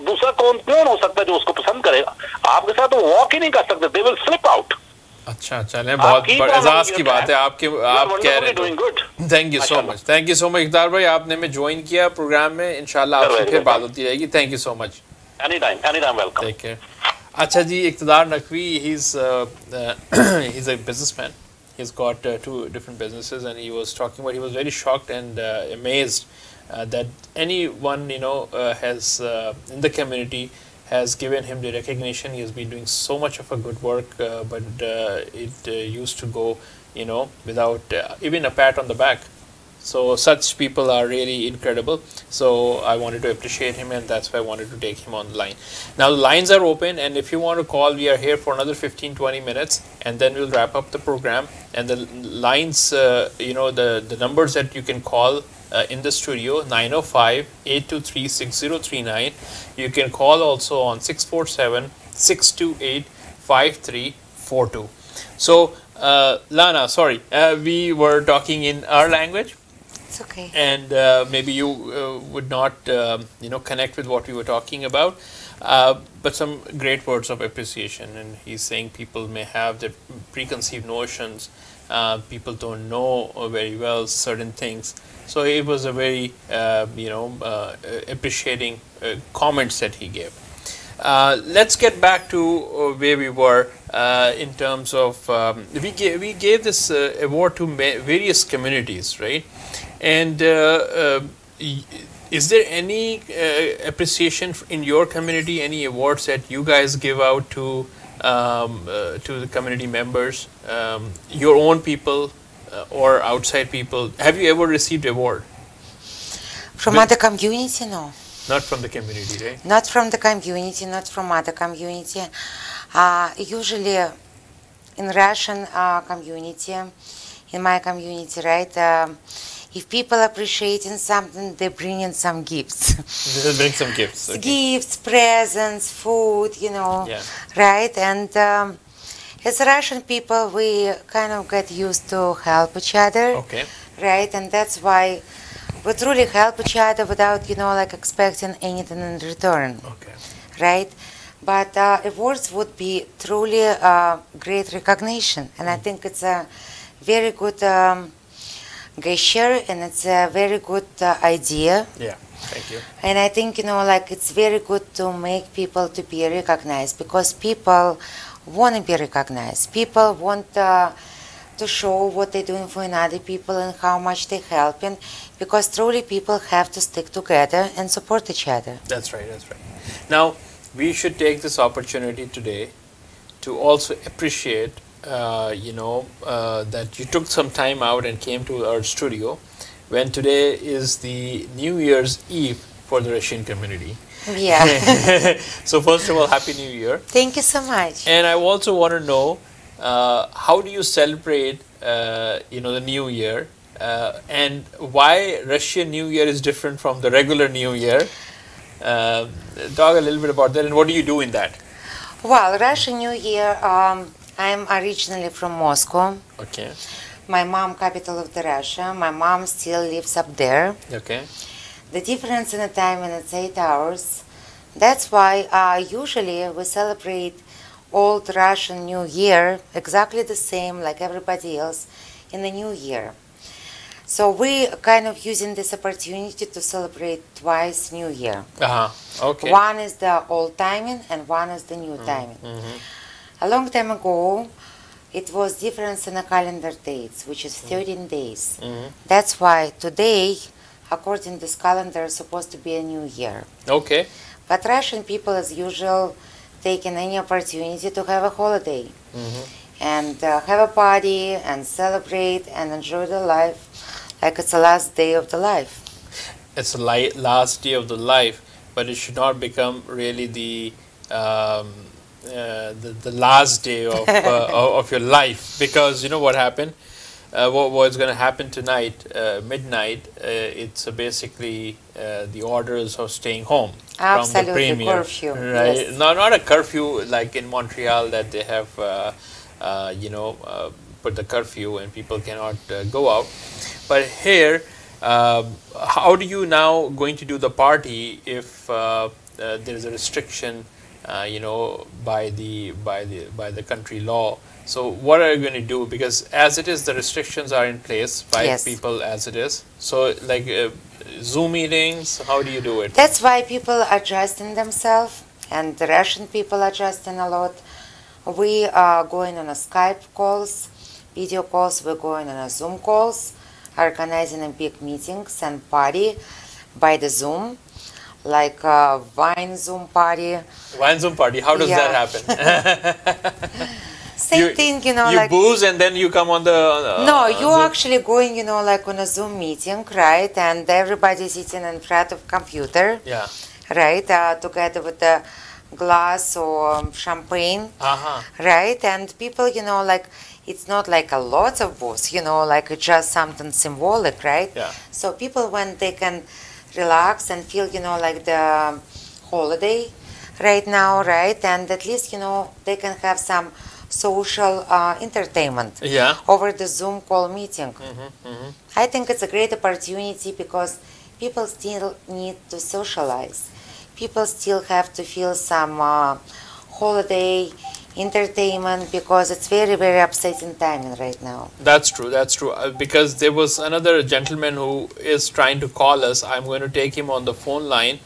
दूसरा कौन हो सकता है जो उसको पसंद करेगा? आपके साथ वो वॉक ही नहीं कर सकते, दे विल स्लिप आउट। अच्छा, चलें, बहुत एजाज की बात है आपके, आप कह रहे हैं। Thank you so much, thank you so much Iqtidar भाई, आपने हमें ज्वाइन किया प्रोग्राम में। इंशाल्लाह आपसे फिर बात होती रहेगी। Thank you so much. Any time welcome. Take care. अच्छा जी, इक़्तिदार Naqvi, he's a businessman. He's got 2 different businesses, and he was talking about, he was very shocked and amazed that anyone, you know, has in the community has given him the recognition. He has been doing so much of a good work, but it used to go, you know, without even a pat on the back. So such people are really incredible. So I wanted to appreciate him, and that's why I wanted to take him on the line. Now the lines are open, and if you want to call, we are here for another 15-20 minutes, and then we'll wrap up the program. And the lines, you know, the numbers that you can call in the studio, 905-823-6039. You can call also on 647-628-5342. So Lana, sorry, we were talking in our language. It's okay. And maybe you would not, you know, connect with what we were talking about. But some great words of appreciation. And he's saying people may have their preconceived notions. People don't know very well certain things. So it was a very, you know, appreciating comments that he gave. Let's get back to where we were in terms of, we gave this award to various communities, right? And is there any appreciation in your community, any awards that you guys give out to the community members, your own people or outside people? Have you ever received award? From other community, no. Not from the community, right? Not from the community, not from other community. Usually in Russian community, in my community, right, if people appreciating something, they bring in some gifts. They bring some gifts. Okay. Gifts, presents, food, you know, yeah. Right? And as Russian people, we kind of get used to help each other, okay. Right? And that's why we truly help each other without, you know, like expecting anything in return, okay. Right? But awards would be truly great recognition, and I think it's a very good gesture, and it's a very good idea. Yeah, thank you. And I think, you know, like it's very good to make people to be recognized, because people want to be recognized. People want to show what they're doing for other people and how much they're helping, because truly people have to stick together and support each other. That's right, that's right. Now, we should take this opportunity today to also appreciate, you know, that you took some time out and came to our studio when today is the New Year's Eve for the Russian community. Yeah. So first of all, Happy New Year. Thank you so much. And I also want to know, how do you celebrate, you know, the New Year, and why Russian New Year is different from the regular New Year? Talk a little bit about that, and what do you do in that? Well, Russian New Year, I'm originally from Moscow. Okay. My mom, capital of the Russia. My mom still lives up there. Okay. The difference in the time, and it's 8 hours. That's why usually we celebrate old Russian New Year exactly the same like everybody else in the New Year. So we kind of using this opportunity to celebrate twice New Year. Okay. One is the old timing and one is the new timing. A long time ago, it was difference in the calendar dates, which is 13 days. That's why today, according to this calendar, is supposed to be a new year. Okay. But Russian people, as usual, taking any opportunity to have a holiday and have a party and celebrate and enjoy their life like it's the last day of the life. It's the last day of the life, but it should not become really the last day of of your life, because you know what happened. What's going to happen tonight, midnight? It's basically the orders of staying home. Absolutely, from the premier, curfew. right? Yes. No, not a curfew like in Montreal that they have, you know, put the curfew and people cannot go out. But here, how do you now going to do the party if there is a restriction, by the country law? So what are you going to do? Because as it is, the restrictions are in place, 5 people as it is. So like Zoom meetings, how do you do it? That's why people are adjusting themselves, and the Russian people are adjusting a lot. We are going on a Skype calls, video calls, we're going on a Zoom calls, organizing a big meetings and party by the Zoom, like wine Zoom party. Wine Zoom party, how does that happen? Same thing, you like booze and then you come on the no, you're actually going, like on a Zoom meeting, right? And everybody's sitting in front of computer, right? Together with the glass or champagne, right? And people, like it's not like a lot of booze, like it's just something symbolic, right? So people, when they can relax and feel, like the holiday right now, right? And at least, they can have some social entertainment over the Zoom call meeting. I think it's a great opportunity because people still need to socialize. People still have to feel some holiday entertainment because it's very, very upsetting timing right now. That's true. Because there was another gentleman who is trying to call us. I'm going to take him on the phone line.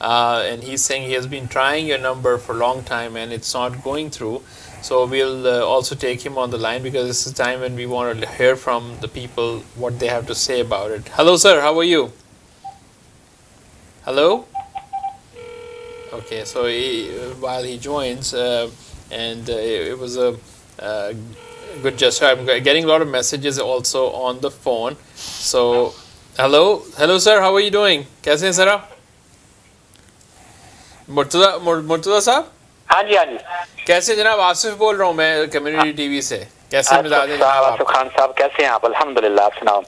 And he's saying he has been trying your number for a long time and it's not going through. So we'll also take him on the line because this is the time when we want to hear from the people what they have to say about it. Hello, sir. How are you? Hello? Okay, so while he joins, and it was a good gesture. I'm getting a lot of messages also on the phone. So, hello, sir. How are you doing? कैसे हैं sir आप? मुर्तज़ा साहब? हाँ जी कैसे जनाब? आसिफ बोल रहा हूँ मैं कम्युनिटी टीवी से. कैसे मिजाज हैं जनाब? आसिफ खान साहब कैसे हैं आप? अल्हम्दुलिल्लाह, आप सुनाओ.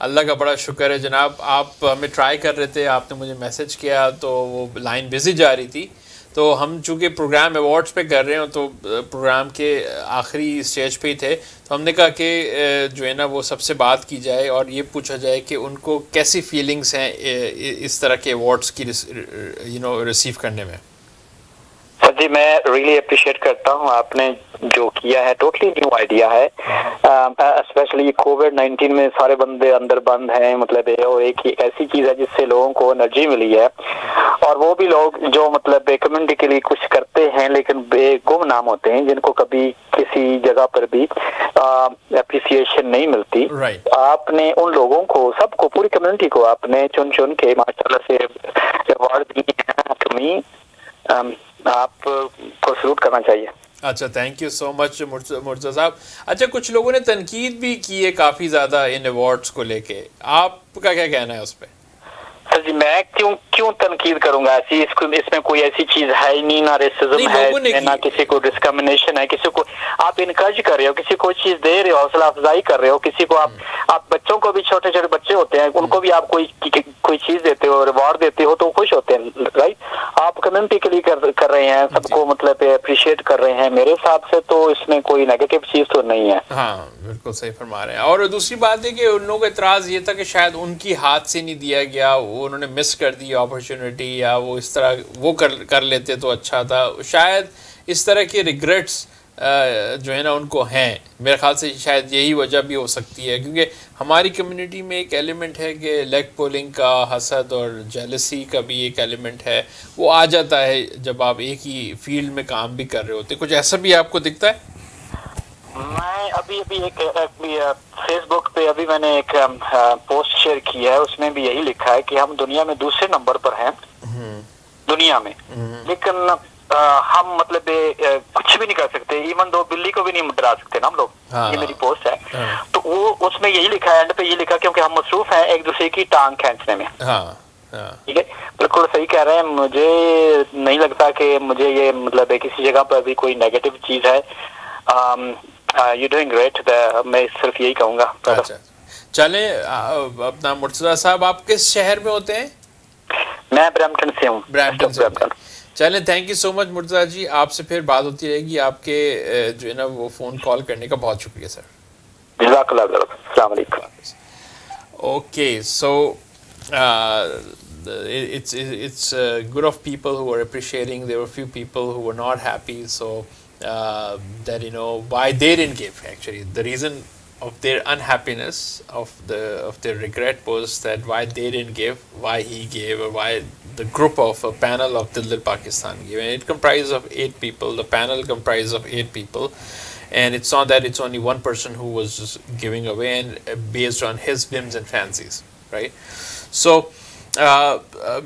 अल्लाह का बड़ा शुक्र है जनाब. आप हमें ट्राई कर रहे थे, आपने मुझे मैसेज किया तो वो लाइन बिजी जा रही थी. तो हम चूँकि प्रोग्राम अवार्ड्स पे कर रहे हो तो प्रोग्राम के आखिरी स्टेज पे ही थे, तो हमने कहा कि जो है ना वो सबसे बात की जाए और ये पूछा जाए कि उनको कैसी फीलिंग्स हैं इस तरह के अवार्ड्स की रिसीव करने में. सर जी, मैं रियली अप्रिशिएट करता हूँ आपने जो किया है. टोटली न्यू आइडिया है. स्पेशली कोविड-19 में सारे बंदे अंदर बंद हैं, मतलब है, और एक ही ऐसी चीज़ है जिससे लोगों को एनर्जी मिली है. और वो भी लोग जो मतलब कम्युनिटी के लिए कुछ करते हैं लेकिन बेगुमनाम होते हैं, जिनको कभी किसी जगह पर भी अप्रिसिएशन नहीं मिलती. आपने उन लोगों को, सबको, पूरी कम्युनिटी को आपने चुन के माशाल्लाह से अवार्ड दिए हैं. आपको सलूट करना चाहिए. अच्छा, thank you so much Murtaza साहब. अच्छा, कुछ लोगों ने तनकीद भी की है काफ़ी ज़्यादा इन अवार्ड्स को लेके. आपका क्या कहना है उस पर? सर जी, मैं क्यों तनकीद करूंगा? ऐसी इसमें कोई ऐसी चीज है ही नहीं, ना रेसिज्म है, ना किसी को डिस्क्रिमिनेशन है. किसी को आप इनकरेज कर रहे हो, किसी को चीज दे रहे हो, हौसला अफजाई कर रहे हो. किसी को आप बच्चों को भी, छोटे छोटे बच्चे होते हैं, उनको भी आप कोई चीज देते हो, रिवॉर्ड देते हो तो खुश होते हैं, राइट? आप कम्युनिटी के लिए कर रहे हैं, सबको मतलब अप्रिशिएट कर रहे हैं. मेरे हिसाब से तो इसमें कोई नेगेटिव चीज तो नहीं है. हाँ, बिल्कुल सही फरमा रहे हैं. और दूसरी बात है कि उन लोगों का एतराज ये था कि शायद उनकी हाथ से नहीं दिया गया, उन्होंने मिस कर दी अपॉर्चुनिटी, या वो इस तरह वो कर लेते तो अच्छा था. शायद इस तरह के रिग्रेट्स जो है ना उनको हैं. मेरे ख्याल से शायद यही वजह भी हो सकती है, क्योंकि हमारी कम्युनिटी में एक एलिमेंट है कि लेग पुलिंग का, हसद और जेलसी का भी एक एलिमेंट है. वो आ जाता है जब आप एक ही फील्ड में काम भी कर रहे होते. कुछ ऐसा भी आपको दिखता है? मैं अभी एक फेसबुक पे अभी मैंने एक पोस्ट शेयर की है, उसमें भी यही लिखा है कि हम दुनिया में दूसरे नंबर पर हैं दुनिया में, लेकिन हम मतलब कुछ भी नहीं कर सकते. इवन दो बिल्ली को भी नहीं डरा सकते ना हम लोग. ये मेरी पोस्ट है. तो वो उसमें यही लिखा है, एंड पे यही लिखा क्योंकि हम मसरूफ हैं एक दूसरे की टांग खींचने में. ठीक है, बिल्कुल सही कह रहे हैं. मुझे नहीं लगता कि मुझे ये मतलब किसी जगह पर भी कोई नेगेटिव चीज है. You doing great. मैं सिर्फ यही कहूँगा. अच्छा, चले अपना मुर्तज़ा साहब, आप किस शहर में होते हैं? मैं ब्रैम्पटन से हूँ. ब्रैम्पटन से. चले, thank you so much Murtaza ji. आपसे फिर बात होती रहेगी. आपके जो है ना वो फ़ोन कॉल करने का बहुत शुक्रिया sir. Jazakallah. Assalamu alaikum. Okay, so it's good of people who were appreciating. There were a few people who were not happy, so that, you know, why they didn't give. Actually, the reason of their unhappiness, of their regret, was that why they didn't give, why he gave, or why the group of a panel of Dil Dil Pakistan gave. And it comprises of 8 people. The panel comprises of 8 people. And it's not that it's only one person who was just giving away, and based on his whims and fancies, right? So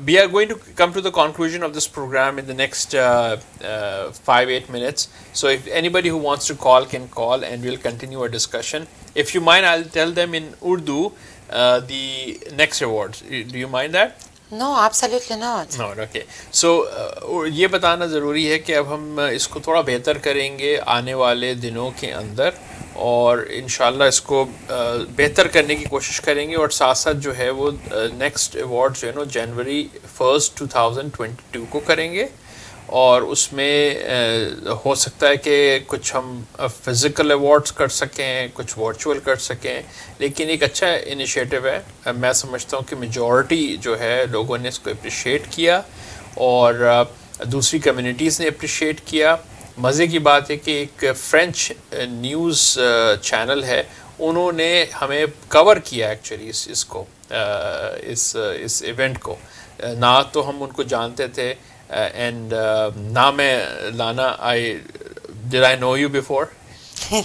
we are going to come to the conclusion of this program in the next 5-8 minutes. So if anybody who wants to call can call, and we'll continue our discussion. If you mind, I'll tell them in Urdu the next awards. Do you mind that? No, absolutely not. No, okay. So ये बताना ज़रूरी है कि अब हम इसको थोड़ा बेहतर करेंगे आने वाले दिनों के अंदर, और इंशाल्लाह इसको बेहतर करने की कोशिश करेंगे, और साथ साथ जो है वो नेक्स्ट अवार्ड जो है ना जनवरी 1 2022 को करेंगे, और उसमें हो सकता है कि कुछ हम फिज़िकल अवार्ड्स कर सकें, कुछ वर्चुअल कर सकें, लेकिन एक अच्छा इनिशिएटिव है। मैं समझता हूँ कि मेजॉरिटी जो है लोगों ने इसको अप्रिशिएट किया, और दूसरी कम्युनिटीज़ ने अप्रिशिएट किया। मज़े की बात है कि एक फ्रेंच न्यूज़ चैनल है, उन्होंने हमें कवर किया एक्चुअली इसको इस इवेंट को। ना तो हम उनको जानते थे, and now Lana, did I know you before? No,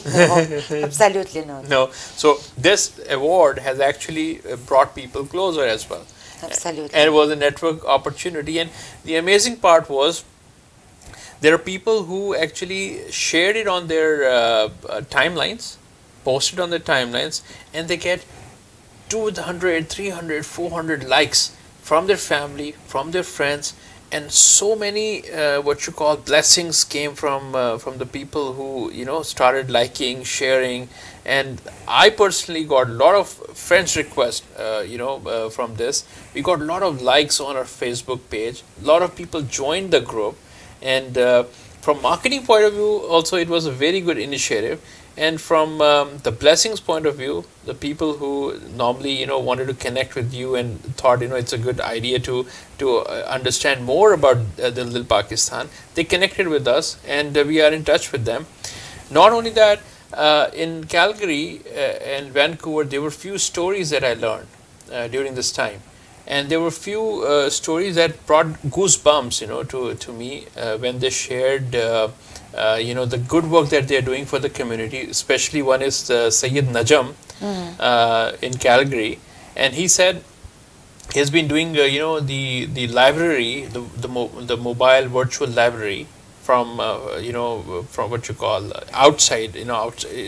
absolutely not. No. So this award has actually brought people closer as well. Absolutely. And it was a network opportunity. And the amazing part was, there are people who actually shared it on their timelines, posted on their timelines, and they get 200, 300, 400 likes from their family, from their friends. And so many what you call blessings came from the people who, you know, started liking, sharing. And I personally got a lot of friends requests, from this. We got a lot of likes on our Facebook page. A lot of people joined the group, and from marketing point of view, also it was a very good initiative. And from the blessings point of view, the people who normally, you know, wanted to connect with you and thought, you know, it's a good idea to understand more about Dil Dil Pakistan, they connected with us, and we are in touch with them. Not only that, in Calgary and Vancouver, there were few stories that I learned during this time. And there were few stories that brought goosebumps, you know, to me when they shared, the good work that they are doing for the community. Especially one is Sayyid Najam in Calgary, and he said he's been doing, the library, the mobile virtual library from from what you call outside,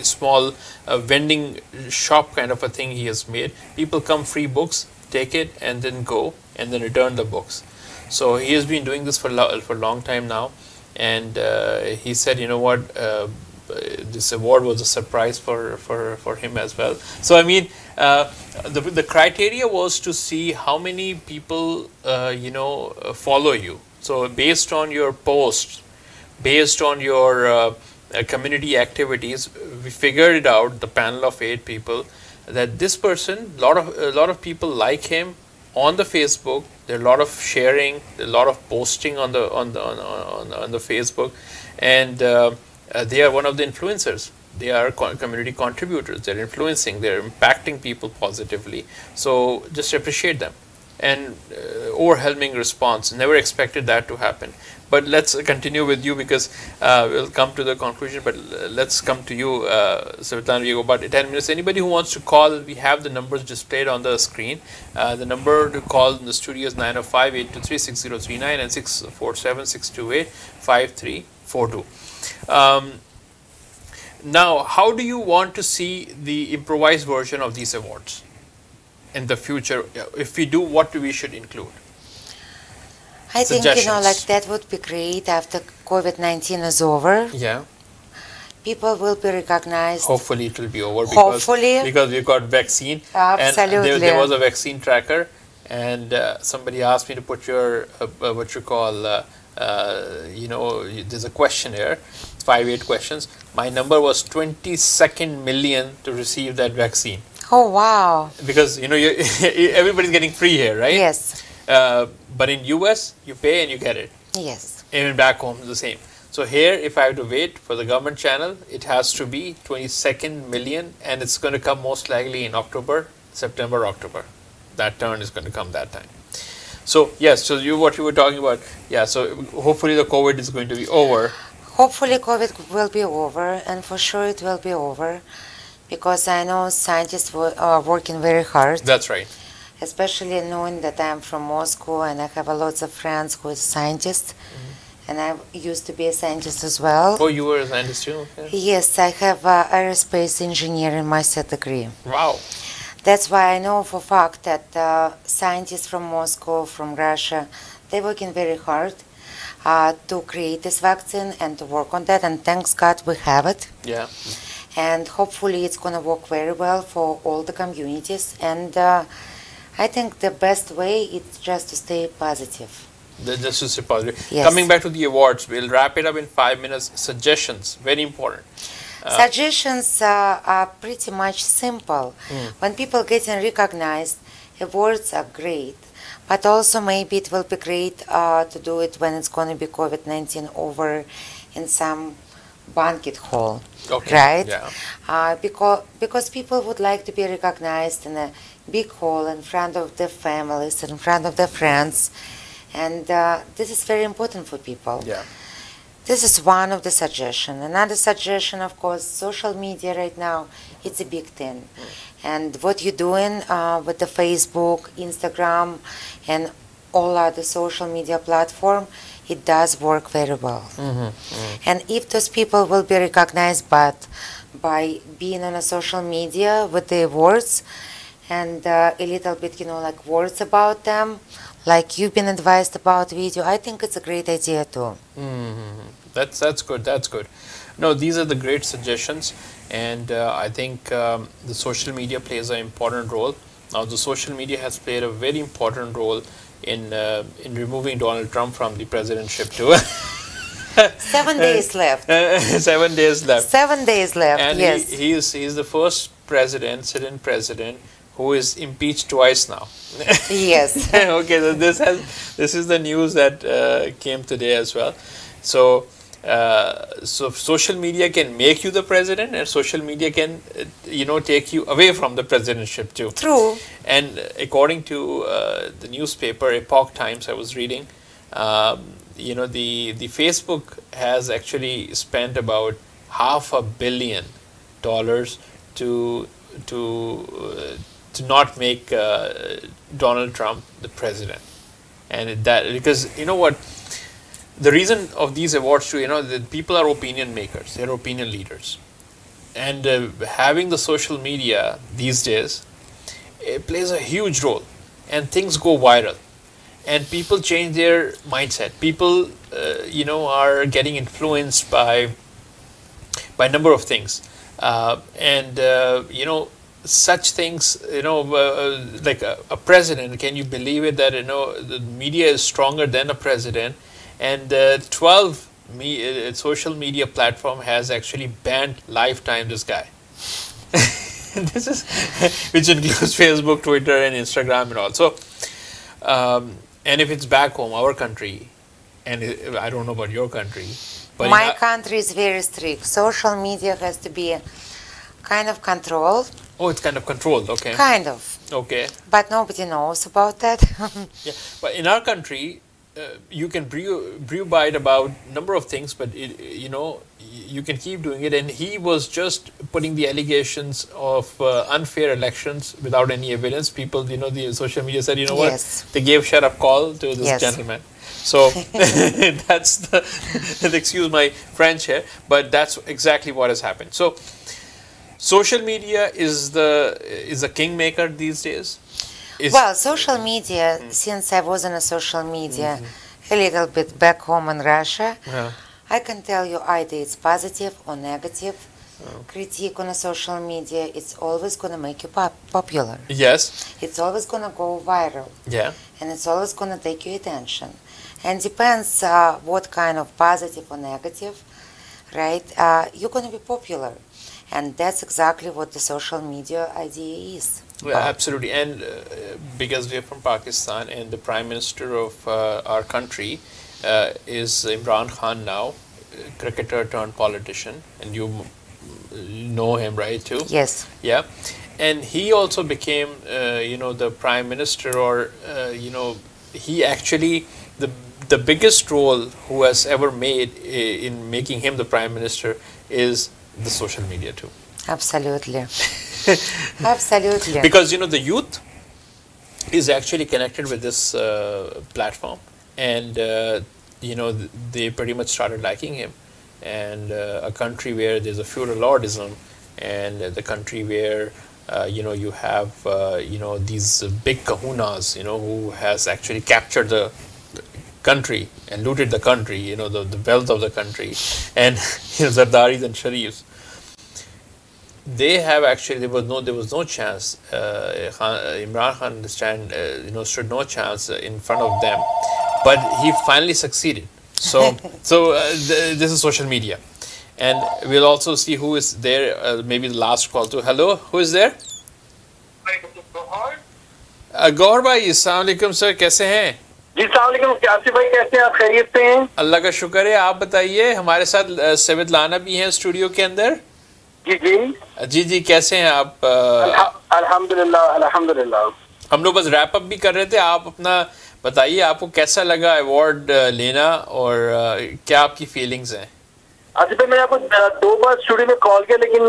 small vending shop kind of a thing he has made. People come, free books, take it and then go and then return the books. So he has been doing this for a long time now, and he said, you know what, this award was a surprise for him as well. So I mean, the criteria was to see how many people follow you. So based on your posts, based on your community activities, we figured it out, the panel of 8 people, that this person, a lot of people like him on the Facebook. There are a lot of sharing, a lot of posting on the Facebook, and they are one of the influencers. They are community contributors. They're influencing. They're impacting people positively. So just appreciate them. And overwhelming response. Never expected that to happen. But let's continue with you, because we'll come to the conclusion. But let's come to you, Svetlana. We have about 10 minutes. Anybody who wants to call, we have the numbers displayed on the screen. The number to call in the studio is 905-823-6039 and 647-628-5342. Now, how do you want to see the improvised version of these awards in the future? If we do, what we should include? I think, that would be great after COVID-19 is over. Yeah. People will be recognized. Hopefully it will be over, because we've got vaccine. Absolutely. And there was a vaccine tracker, and somebody asked me to put your, what you call, there's a questionnaire, 5-8 questions. My number was 22nd million to receive that vaccine. Oh, wow. Because, you know, everybody's getting free here, right? Yes. But in US, you pay and you get it. Yes. Even back home, the same. So here, if I have to wait for the government channel, it has to be 22nd million, and it's going to come most likely in October, September, October. That turn is going to come that time. So yes, so what you were talking about, yeah, so hopefully the COVID is going to be over. Hopefully COVID will be over, and for sure it will be over, because I know scientists are working very hard. That's right. Especially knowing that I'm from Moscow and I have lots of friends who are scientists. And I used to be a scientist as well. Oh, you were a scientist too? Okay. Yes, I have aerospace engineering master degree. Wow. That's why I know for a fact that scientists from Moscow, from Russia, they're working very hard to create this vaccine and to work on that. And thanks God we have it. Yeah. And hopefully it's going to work very well for all the communities. And I think the best way is just to stay positive. Just to stay positive. Yes. Coming back to the awards, we'll wrap it up in 5 minutes. Suggestions, very important. Suggestions are pretty much simple. When people getting recognized, awards are great. But also maybe it will be great to do it when it's going to be COVID-19 over in some banquet hall, right? Yeah. Because people would like to be recognized in a big hall in front of their families, in front of their friends. And this is very important for people. Yeah. This is one of the suggestions. Another suggestion, of course, social media right now, it's a big thing. And what you're doing with the Facebook, Instagram, and all other social media platforms, it does work very well. And if those people will be recognized by being on a social media with the awards and a little bit, you know, like words about them, like you've been advised about video, I think it's a great idea too. That's good. That's good. No, these are the great suggestions, and I think the social media plays an important role. Now, the social media has played a very important role in removing Donald Trump from the presidentship too. 7 days left. 7 days left. 7 days left. And yes. he is the first sitting president who is impeached twice now. Yes. Okay, so this is the news that came today as well. So social media can make you the president, and social media can take you away from the presidentship too. True. And according to the newspaper Epoch Times I was reading, the Facebook has actually spent about $500 million to not make Donald Trump the president. And because you know what, the reason of these awards too, that people are opinion makers, they're opinion leaders, and having the social media these days, it plays a huge role, and things go viral, and people change their mindset. People are getting influenced by a number of things, such things, like a president, can you believe it that the media is stronger than a president, and 12 social media platform has actually banned lifetime this guy. This is which includes Facebook, Twitter, and Instagram and all. So and if it's back home, our country, and I don't know about your country, but my country is very strict. Social media has to be kind of controlled. Oh, it's kind of controlled, okay. Kind of. Okay. But nobody knows about that. Yeah, but in our country, you can brew bite about number of things, but you can keep doing it. And he was just putting the allegations of unfair elections without any evidence. People, the social media said, Yes. what? They gave shut-up call to this gentleman. So that's excuse my French here, but that's exactly what has happened. So social media is a kingmaker these days. Well, social media, since I was on a social media a little bit back home in Russia, I can tell you either it's positive or negative. Critique on a social media, it's always going to make you popular. Yes. It's always going to go viral. Yeah. And it's always going to take your attention. And depends what kind of positive or negative. right, you're going to be popular. And that's exactly what the social media idea is. Yeah, absolutely. And because we are from Pakistan, and the Prime Minister of our country is Imran Khan now, cricketer turned politician, and you know him, right, too? Yes. Yeah. And he also became, the Prime Minister, or, he actually, the biggest role who has ever made in making him the Prime Minister is the social media too. Absolutely. Absolutely. Because the youth is actually connected with this platform, and they pretty much started liking him. And a country where there's a feudal lordism, and the country where you have these big kahunas who has actually captured the country and looted the country, the wealth of the country, and Zardaris and Sharifs. They have actually, there was no chance. Imran Khan stood no chance in front of them, but he finally succeeded. So this is social media, and we'll also see who is there. Maybe the last call too. Hello, who is there? Gauhar bhai, assalamu alaikum sir, kaise hain? जी सलामुअलैकुम आसिफ भाई, कैसे हैं आप? खैरियत से हैं? अल्लाह का शुक्र है, आप बताइए। हमारे साथ स्वेतलाना भी हैं स्टूडियो के अंदर। जी, कैसे हैं आप? अल्हम्दुलिल्लाह। हम लोग बस रैप अप भी कर रहे थे, आप अपना बताइए, आपको कैसा लगा अवार्ड लेना, और क्या आपकी फीलिंग्स हैं? आसिफ भाई, मैंने आपको 2 बार स्टूडियो में कॉल किया, लेकिन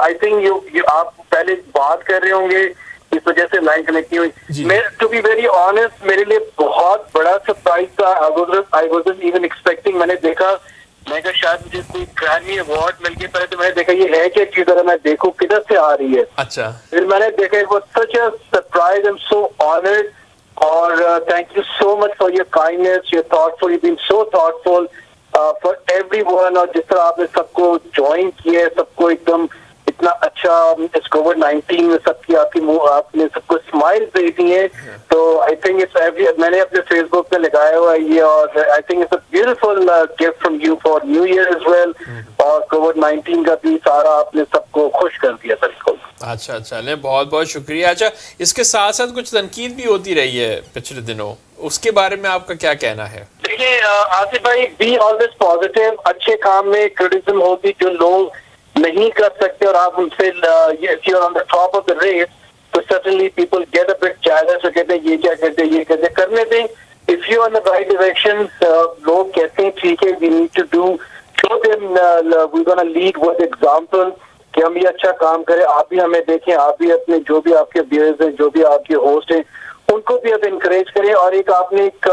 आई थिंक आप पहले बात कर रहे होंगे, इस वजह से लाइन कनेक्ट नहीं हुई। मैं टू बी वेरी ऑनेस्ट, मेरे लिए बहुत बड़ा सरप्राइज था। I wasn't even expecting. मैंने देखा, मैं कहा शायद मुझे कोई ग्रैमी अवार्ड मिल गया। पहले तो मैंने देखा ये है क्या चीज, अगर मैं देखूं किधर से आ रही है। अच्छा। फिर मैंने देखा, it was such a surprise. I am so honoured, और thank you so much for your kindness, your thoughtful, you been so thoughtful for everyone. और जिस तरह आपने सबको ज्वाइन किया, सबको एकदम इतना अच्छा इस कोविड-19 में सबकी आपने सबको स्माइल दे दी है। तो आई थिंक इट्स, मैंने अपने फेसबुक पे लगाया हुआ है ये, और I think it's a beautiful gift from you for new year as well. और कोविड-19 का भी सारा आपने सबको खुश कर दिया सबको। अच्छा, चले, बहुत बहुत शुक्रिया। अच्छा, इसके साथ साथ कुछ तनकीद भी होती रही है पिछले दिनों, उसके बारे में आपका क्या कहना है? देखिए आसिफ भाई, बी ऑलवेज पॉजिटिव। अच्छे काम में क्रिटिसिज्म होगी, जो लोग नहीं कर सकते और आप उनसे if you're on the top of the race, तो certainly people get a bit jealous और कहते हैं ये क्या करते, ये कहते, करने दें। If you're on the right direction, लोग कहते हैं ठीक है, we need to do, show them, we're gonna lead with example, कि हम ये अच्छा काम करें। आप भी हमें देखें, आप भी अपने जो भी आपके व्यूअर्स हैं, जो भी आपके होस्ट हैं, उनको भी आप इनकरेज करें। और एक आपने एक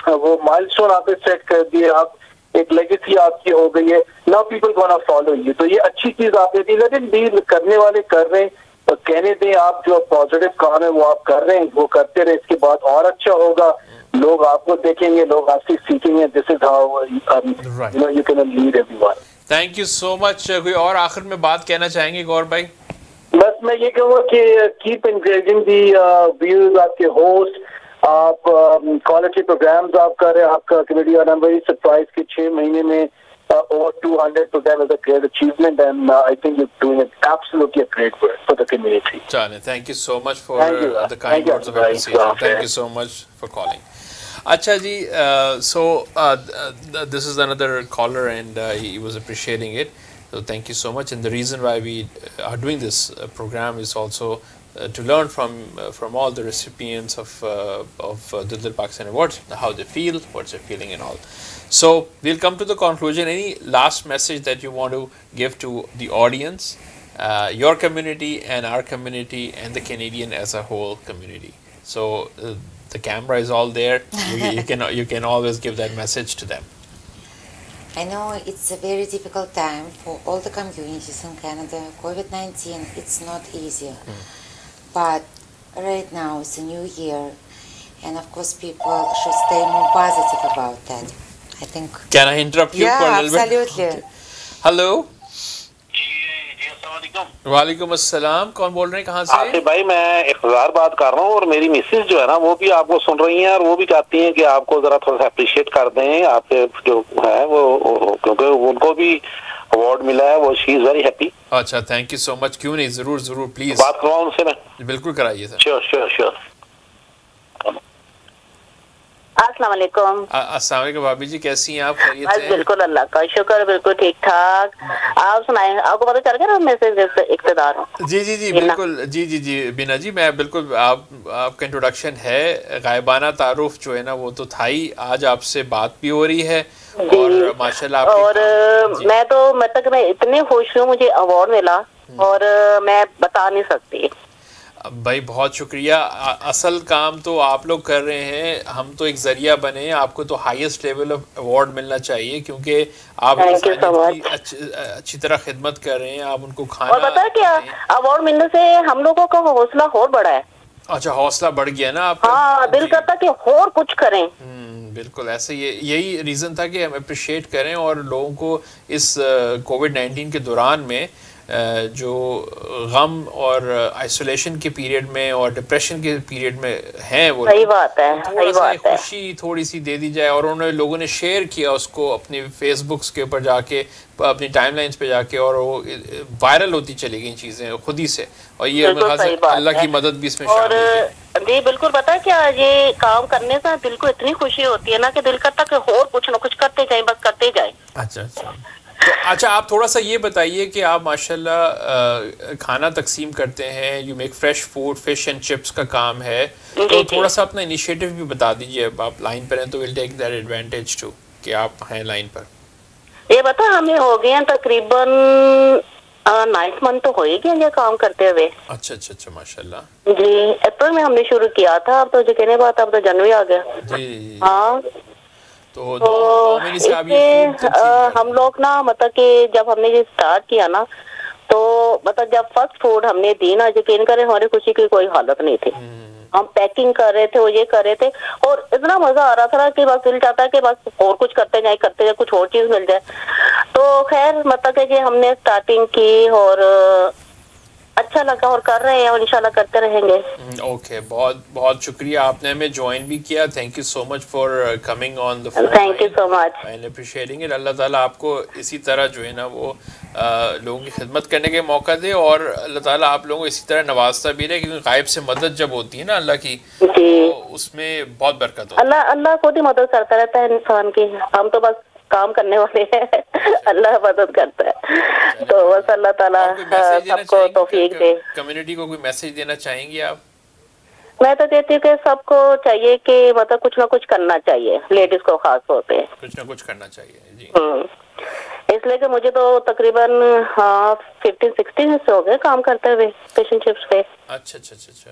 वो माइलस्टोन आपने सेट कर दिए, आप एक लेगेसी आपकी हो गई है। Now people gonna follow you. तो ये अच्छी चीज आपने दी, लेकिन डील करने वाले कर रहे हैं, तो कहने दें, आप जो पॉजिटिव काम है वो आप कर रहे हैं, वो करते रहे, इसके बाद और अच्छा होगा। लोग आपको देखेंगे, लोग आपसे सीखेंगे। This is how you can lead everyone. Thank you so much. कोई और आखिर में बात कहना चाहेंगे गौर भाई? बस मैं ये कहूँगा कि कीप एनकरेजिंग दी व्यूज, आपके होस्ट, आप क्वालिटी प्रोग्राम्स आप कर रहे हैं, आपका कम्युनिटी, और आई एम वेरी सरप्राइज कि 6 महीने में over 200 program is a great achievement, and I think you're doing absolutely a great work for the community. Chale, thank you so much for the kind words of appreciation. Thank you so much for calling. Acha ji, this is another caller, and he was appreciating it. So thank you so much. And the reason why we are doing this program is also to learn from all the recipients of Dil Dil Pakistan Awards, how they feel, what's their feeling and all. So we'll come to the conclusion. Any last message that you want to give to the audience, your community and our community and the Canadian as a whole community? So the camera is all there. You can always give that message to them. I know it's a very difficult time for all the communities in Canada. COVID-19, it's not easy. But right now it's a new year, and of course people should stay more positive about that, I think. Can I interrupt you for a little bit? Yeah, absolutely. Okay. Hello? जी, अस्सलाम वालेकुम। वालेकुम। वालेकुम अस्सलाम, कौन बोल रहे हैं, कहाँ से? आसिफ भाई, मैं इख्तियार बात कर रहा हूँ और मेरी मिसेज जो है ना वो भी आपको सुन रही हैं और वो भी चाहती हैं कि आपको जरा थोड़ा सा अप्रिशिएट कर दें, आपके जो है वो, क्योंकि उनको भी अवार्ड मिला है, वो शी इज वेरी हैप्पी। अच्छा, थैंक यू सो मच। क्यों नहीं, जरूर जरूर, प्लीज बात करवाऊँ उनसे मैं? बिल्कुल कराइए सर। Sure sure sure. अस्सलाम वालेकुम। अस्सलाम वालेकुम भाभी जी, कैसी हैं आप? खैरियत बस से? बिल्कुल, अल्लाह का शुक्र, बिल्कुल ठीक ठाक। आप सुनाएं, आपको पता चल गया ना मैसेज इख्तियार? जी जी जी बिल्कुल, जी जी जी बिना जी, मैं बिल्कुल, आपका इंट्रोडक्शन है, गायबाना तारुफ जो है ना वो तो था ही, आज आपसे बात भी हो रही है और माशाल्लाह। और मैं तो मतलब मैं इतनी खुश हूँ, मुझे अवार्ड मिला और मैं बता नहीं सकती भाई, बहुत शुक्रिया। असल काम तो आप लोग कर रहे हैं, हम तो एक जरिया बने। आपको तो हाईएस्ट लेवल ऑफ अवार्ड मिलना चाहिए क्योंकि आप अच्छी तरह खिदमत कर रहे हैं, आप उनको खाना। और पता है क्या, अवार्ड मिलने से हम लोगों का हौसला और बढ़ा है। अच्छा, हौसला बढ़ गया ना आपका? हाँ, दिल करता कि और कुछ करें। बिल्कुल ऐसे, यही रीज़न था कि हम अप्रिशिएट करें और लोगों को इस कोविड-19 के दौरान में जो गम और आइसोलेशन के पीरियड में और डिप्रेशन के पीरियड में हैं, वो सही बात है, सही बात है, खुशी थोड़ी सी दे दी जाए। और उन्होंने, लोगों ने शेयर किया उसको अपनी फेसबुक्स के ऊपर जाके, अपनी टाइमलाइंस पे जाके, और वो वायरल होती चली गई चीज़ें खुद ही से। और ये अल्लाह की मदद भी इसमें शामिल है। जी बिल्कुल, पता है क्या, ये काम करने से दिल को इतनी खुशी होती है ना कि दिल करता कि और कुछ ना कुछ करते जाए, बस करते जाए। अच्छा अच्छा, तो अच्छा, आप थोड़ा सा ये बताइए कि आप माशाल्लाह खाना तकसीम करते हैं, you make fresh food, fish and chips का काम है, तो थोड़ा सा अपना इनिशिएटिव भी बता दीजिए। आप लाइन पर हैं तो will take that advantage to कि आप हैं लाइन पर। ये बता, हमें हो गए तकरीबन 9 मंथ तो हो ही गए ये काम करते हुए। अच्छा अच्छा अच्छा, माशाल्लाह जी। अप्रैल में हमने शुरू किया था, अब तो जो कहने बात, अब तो जनवरी आ गया जी। हाँ, तो इससे हम लोग ना, मतलब कि जब हमने ये स्टार्ट किया ना, तो मतलब जब फर्स्ट फूड हमने दी ना, यकीन करें हमारी खुशी की कोई हालत नहीं थी। हम पैकिंग कर रहे थे, वो ये कर रहे थे, और इतना मजा आ रहा था कि बस दिल चाहता है कि बस और कुछ करते जाए, कुछ और चीज मिल जाए। तो खैर, मतलब कि हमने स्टार्टिंग की और अच्छा लगा और कर रहे हैं और इंशाल्लाह करते रहेंगे। ओके, बहुत बहुत शुक्रिया, आपने हमें ज्वाइन भी किया। Thank you so much for coming on the phone. Thank you so much, I am appreciating it. अल्लाह ताला आपको इसी तरह जो है ना वो लोगों की खिदमत करने के मौका दे, और अल्लाह ताला आप लोगों को इसी तरह नवाजता भी रहे, क्योंकि गायब से मदद जब होती है ना अल्लाह की, तो उसमें बहुत बरकत होती है। अल्लाह खुद ही मदद करता रहता है इंसान की, हम तो बस काम करने वाले हैं। अल्लाह मदद करता है, तो बस अल्लाह ताला सबको तौफीक दे। कम्युनिटी को कोई मैसेज देना चाहेंगे आप? मैं तो कहती हूँ कि सबको चाहिए कि मतलब कुछ ना कुछ करना चाहिए, लेडीज को खास तौर पे कुछ ना कुछ करना चाहिए जी। इसलिए कि मुझे तो तकरीबन 15-16 से हो गए काम करते हुए फिश चिप्स पे। अच्छा अच्छा अच्छा,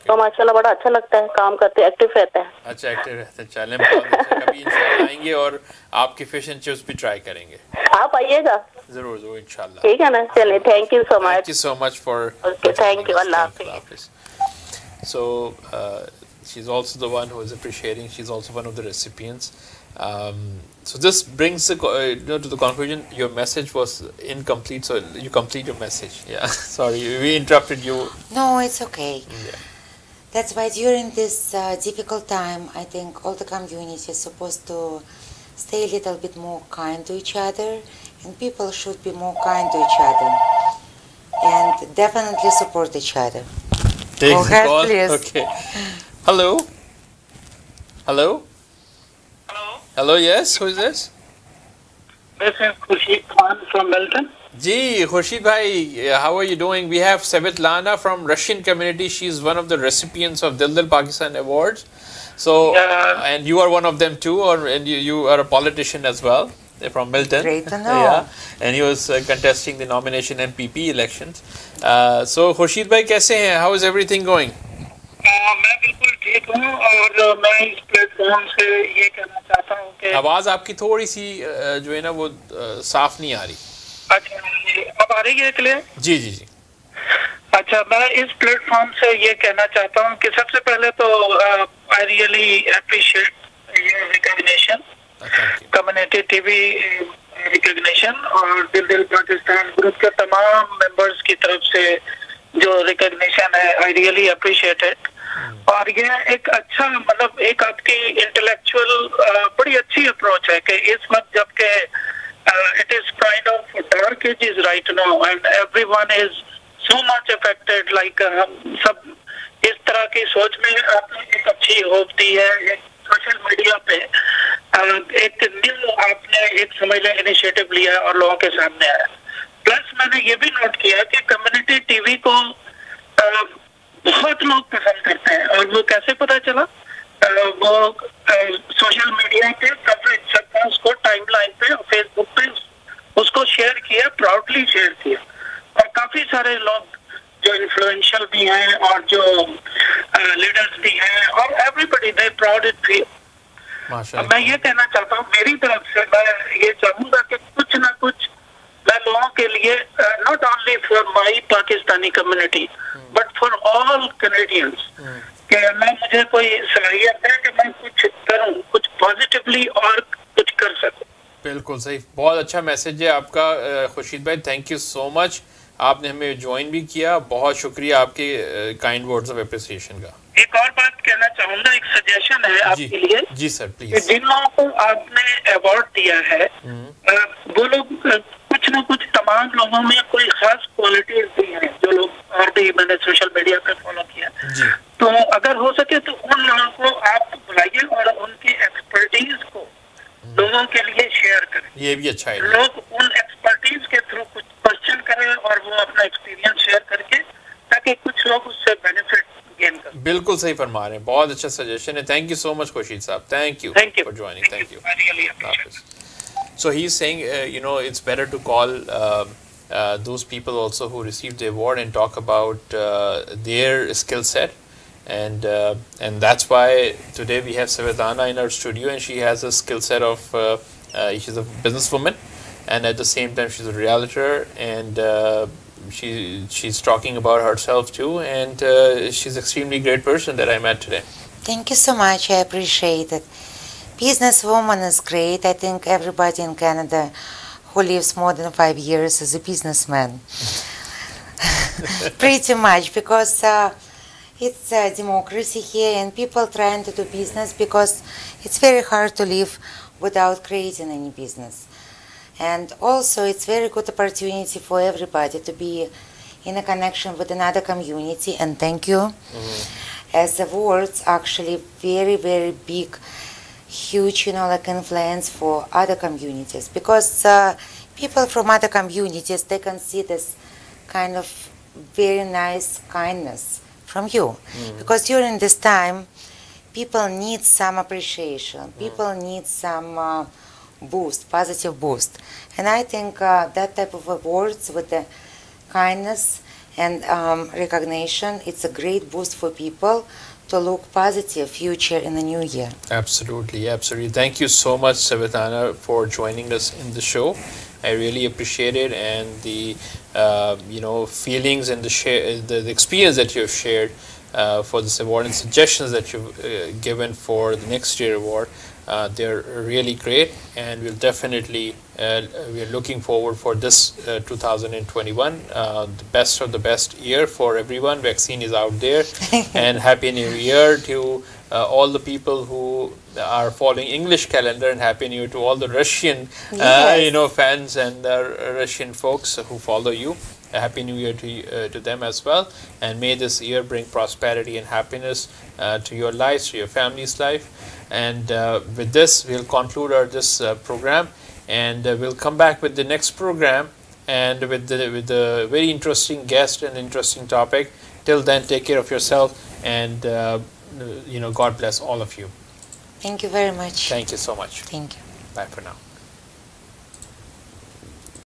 तो माशाल्लाह बड़ा अच्छा लगता है काम करते, एक्टिव रहता है। अच्छा, एक्टिव रहते हैं, चलें कभी इंशाल्लाह आएंगे और आपके फिश एंड चिप्स भी ट्राई करेंगे। आप आइएगा जरूर जरूर इंशाल्लाह। ठीक है ना, चलिए, thank you so much. Thank you so much for, thank you, अल्लाह हाफिज़। So she's also the one who is appreciating. She's also one of the recipients. So this brings to the conclusion. Your message was incomplete, so you complete your message. Yeah, sorry, we interrupted you. No, it's okay. Yeah. That's why during this difficult time, I think all the community is supposed to stay a little bit more kind to each other, and people should be more kind to each other, and definitely support each other. Take the call. Please. Okay. Hello. Hello. Hello. Hello. Yes. Who is this? This is خوشی from Milton. Ji, Khoshi bhai, how are you doing? We have Svetlana from Russian community. She's one of the recipients of Dil Dil Pakistan Awards. So, and you are one of them too, and you are a politician as well. From Milton. Great to know. Yeah, and he was contesting the nomination MPP elections. So Khurshid bhai, कैसे हैं? How is everything going? मैं बिल्कुल ठीक हूँ और मैं इस platform से ये कहना चाहता हूँ कि आवाज़ आपकी थोड़ी सी जो है ना वो साफ नहीं आ रही। अच्छा, अब आ रही है क्लियर? जी जी जी। अच्छा, मैं इस प्लेटफॉर्म से ये कहना चाहता हूँ कि सबसे पहले तो I really appreciate your recognition. Community TV recognition और दिल दिल पाकिस्तान ग्रुप के तमाम मेंबर्स की तरफ से जो रिकग्निशन है, आई रियली अप्रिशिएट इट। और ये एक अच्छा मतलब एक आपकी इंटेलेक्चुअल बड़ी अच्छी अप्रोच है कि इस वक्त जबकि it is kind of dark ages right now and everyone is so much affected, like हम सब इस तरह की सोच में आपने एक अच्छी होप दी है। एक सोशल मीडिया पे एक न्यू आपने एक समझ लें इनिशिएटिव लिया है और लोगों के सामने आया। प्लस मैंने ये भी नोट किया कि कम्युनिटी टीवी को बहुत लोग पसंद करते हैं। और वो कैसे पता चला? वो सोशल मीडिया पे कवरेज सबने उसको टाइमलाइन पे और फेसबुक पे उसको शेयर किया, प्राउडली शेयर किया। और काफी सारे लोग जो इन्फ्लुएंशियल भी हैं और जो लीडर्स भी हैं और everybody they proud it feel. मैं ये कहना चाहता हूँ मेरी तरफ से, मैं ये चाहूंगा कि कुछ ना कुछ मैं लोगों के लिए not only for my Pakistani community but for all Canadians कि मैं मुझे कोई सलाहियत है कि मैं कुछ करूं, कुछ पॉजिटिवली और कुछ कर सकूं। बिल्कुल सही, बहुत अच्छा मैसेज है आपका खुशीद भाई, थैंक यू सो मच। आपने हमें ज्वाइन भी किया, बहुत शुक्रिया आपके काइंड वर्ड्स ऑफ एप्रिसिएशन का। एक और बात कहना चाहूंगा, एक सजेशन है आपके लिए। जी सर प्लीज। जिन लोगों को आपने अवार्ड दिया है वो लोग कुछ ना कुछ तमाम लोगों में कोई खास क्वालिटीज भी हैं जो लोग और भी मैंने सोशल मीडिया पे फॉलो किया। तो अगर हो सके तो उन लोगों को आप बुलाइए और उनकी एक्सपर्टीज को लोगों के लिए शेयर करें। ये भी अच्छा है। लोग उन एक्सपर्टीज के थ्रू कुछ क्वेश्चन करें और वो अपना एक्सपीरियंस शेयर करके ताकि कुछ लोग उससे बेनिफिट गेन करें। बिल्कुल सही फरमा रहे हैं, बहुत अच्छा सजेशन है। Thank you so much Khushid साहब, thank you for joining, thank you. So he's saying, you know, it's better to call those people also who received the award and talk about their skill set, and that's why today we have Svetlana in our studio, and she has a skill set of she's a businesswoman, and at the same time she's a realtor, and she's talking about herself too, and she's an extremely great person that I met today. Thank you so much. I appreciate it. Businesswoman is great. I think everybody in Canada who lives more than 5 years is a businessman. Pretty much, because it's a democracy here and people trying to do business because it's very hard to live without creating any business. And also it's very good opportunity for everybody to be in a connection with another community, and thank you. As awards actually very, very big, huge, you know, like influence for other communities, because people from other communities, they can see this kind of very nice kindness from you, because during this time people need some appreciation, people need some boost, positive boost, and I think that type of awards with the kindness and recognition, it's a great boost for people to look positive future in the new year. Absolutely, absolutely. Thank you so much, Svetlana, for joining us in the show. I really appreciate it, and the you know, feelings and the experience that you have shared for this award, and suggestions that you've given for the next year award. They're really great, and we'll definitely we're looking forward for this 2021, the best of the best year for everyone. Vaccine is out there, and Happy New Year to all the people who are following English calendar, and Happy New Year to all the Russian you know, fans and Russian folks who follow you. A Happy New Year to them as well, and may this year bring prosperity and happiness to your lives, to your family's life. And with this, we'll conclude this program, and we'll come back with the next program, and with the very interesting guest and interesting topic. Till then, take care of yourself, and you know, God bless all of you. Thank you very much. Thank you so much. Thank you. Bye for now.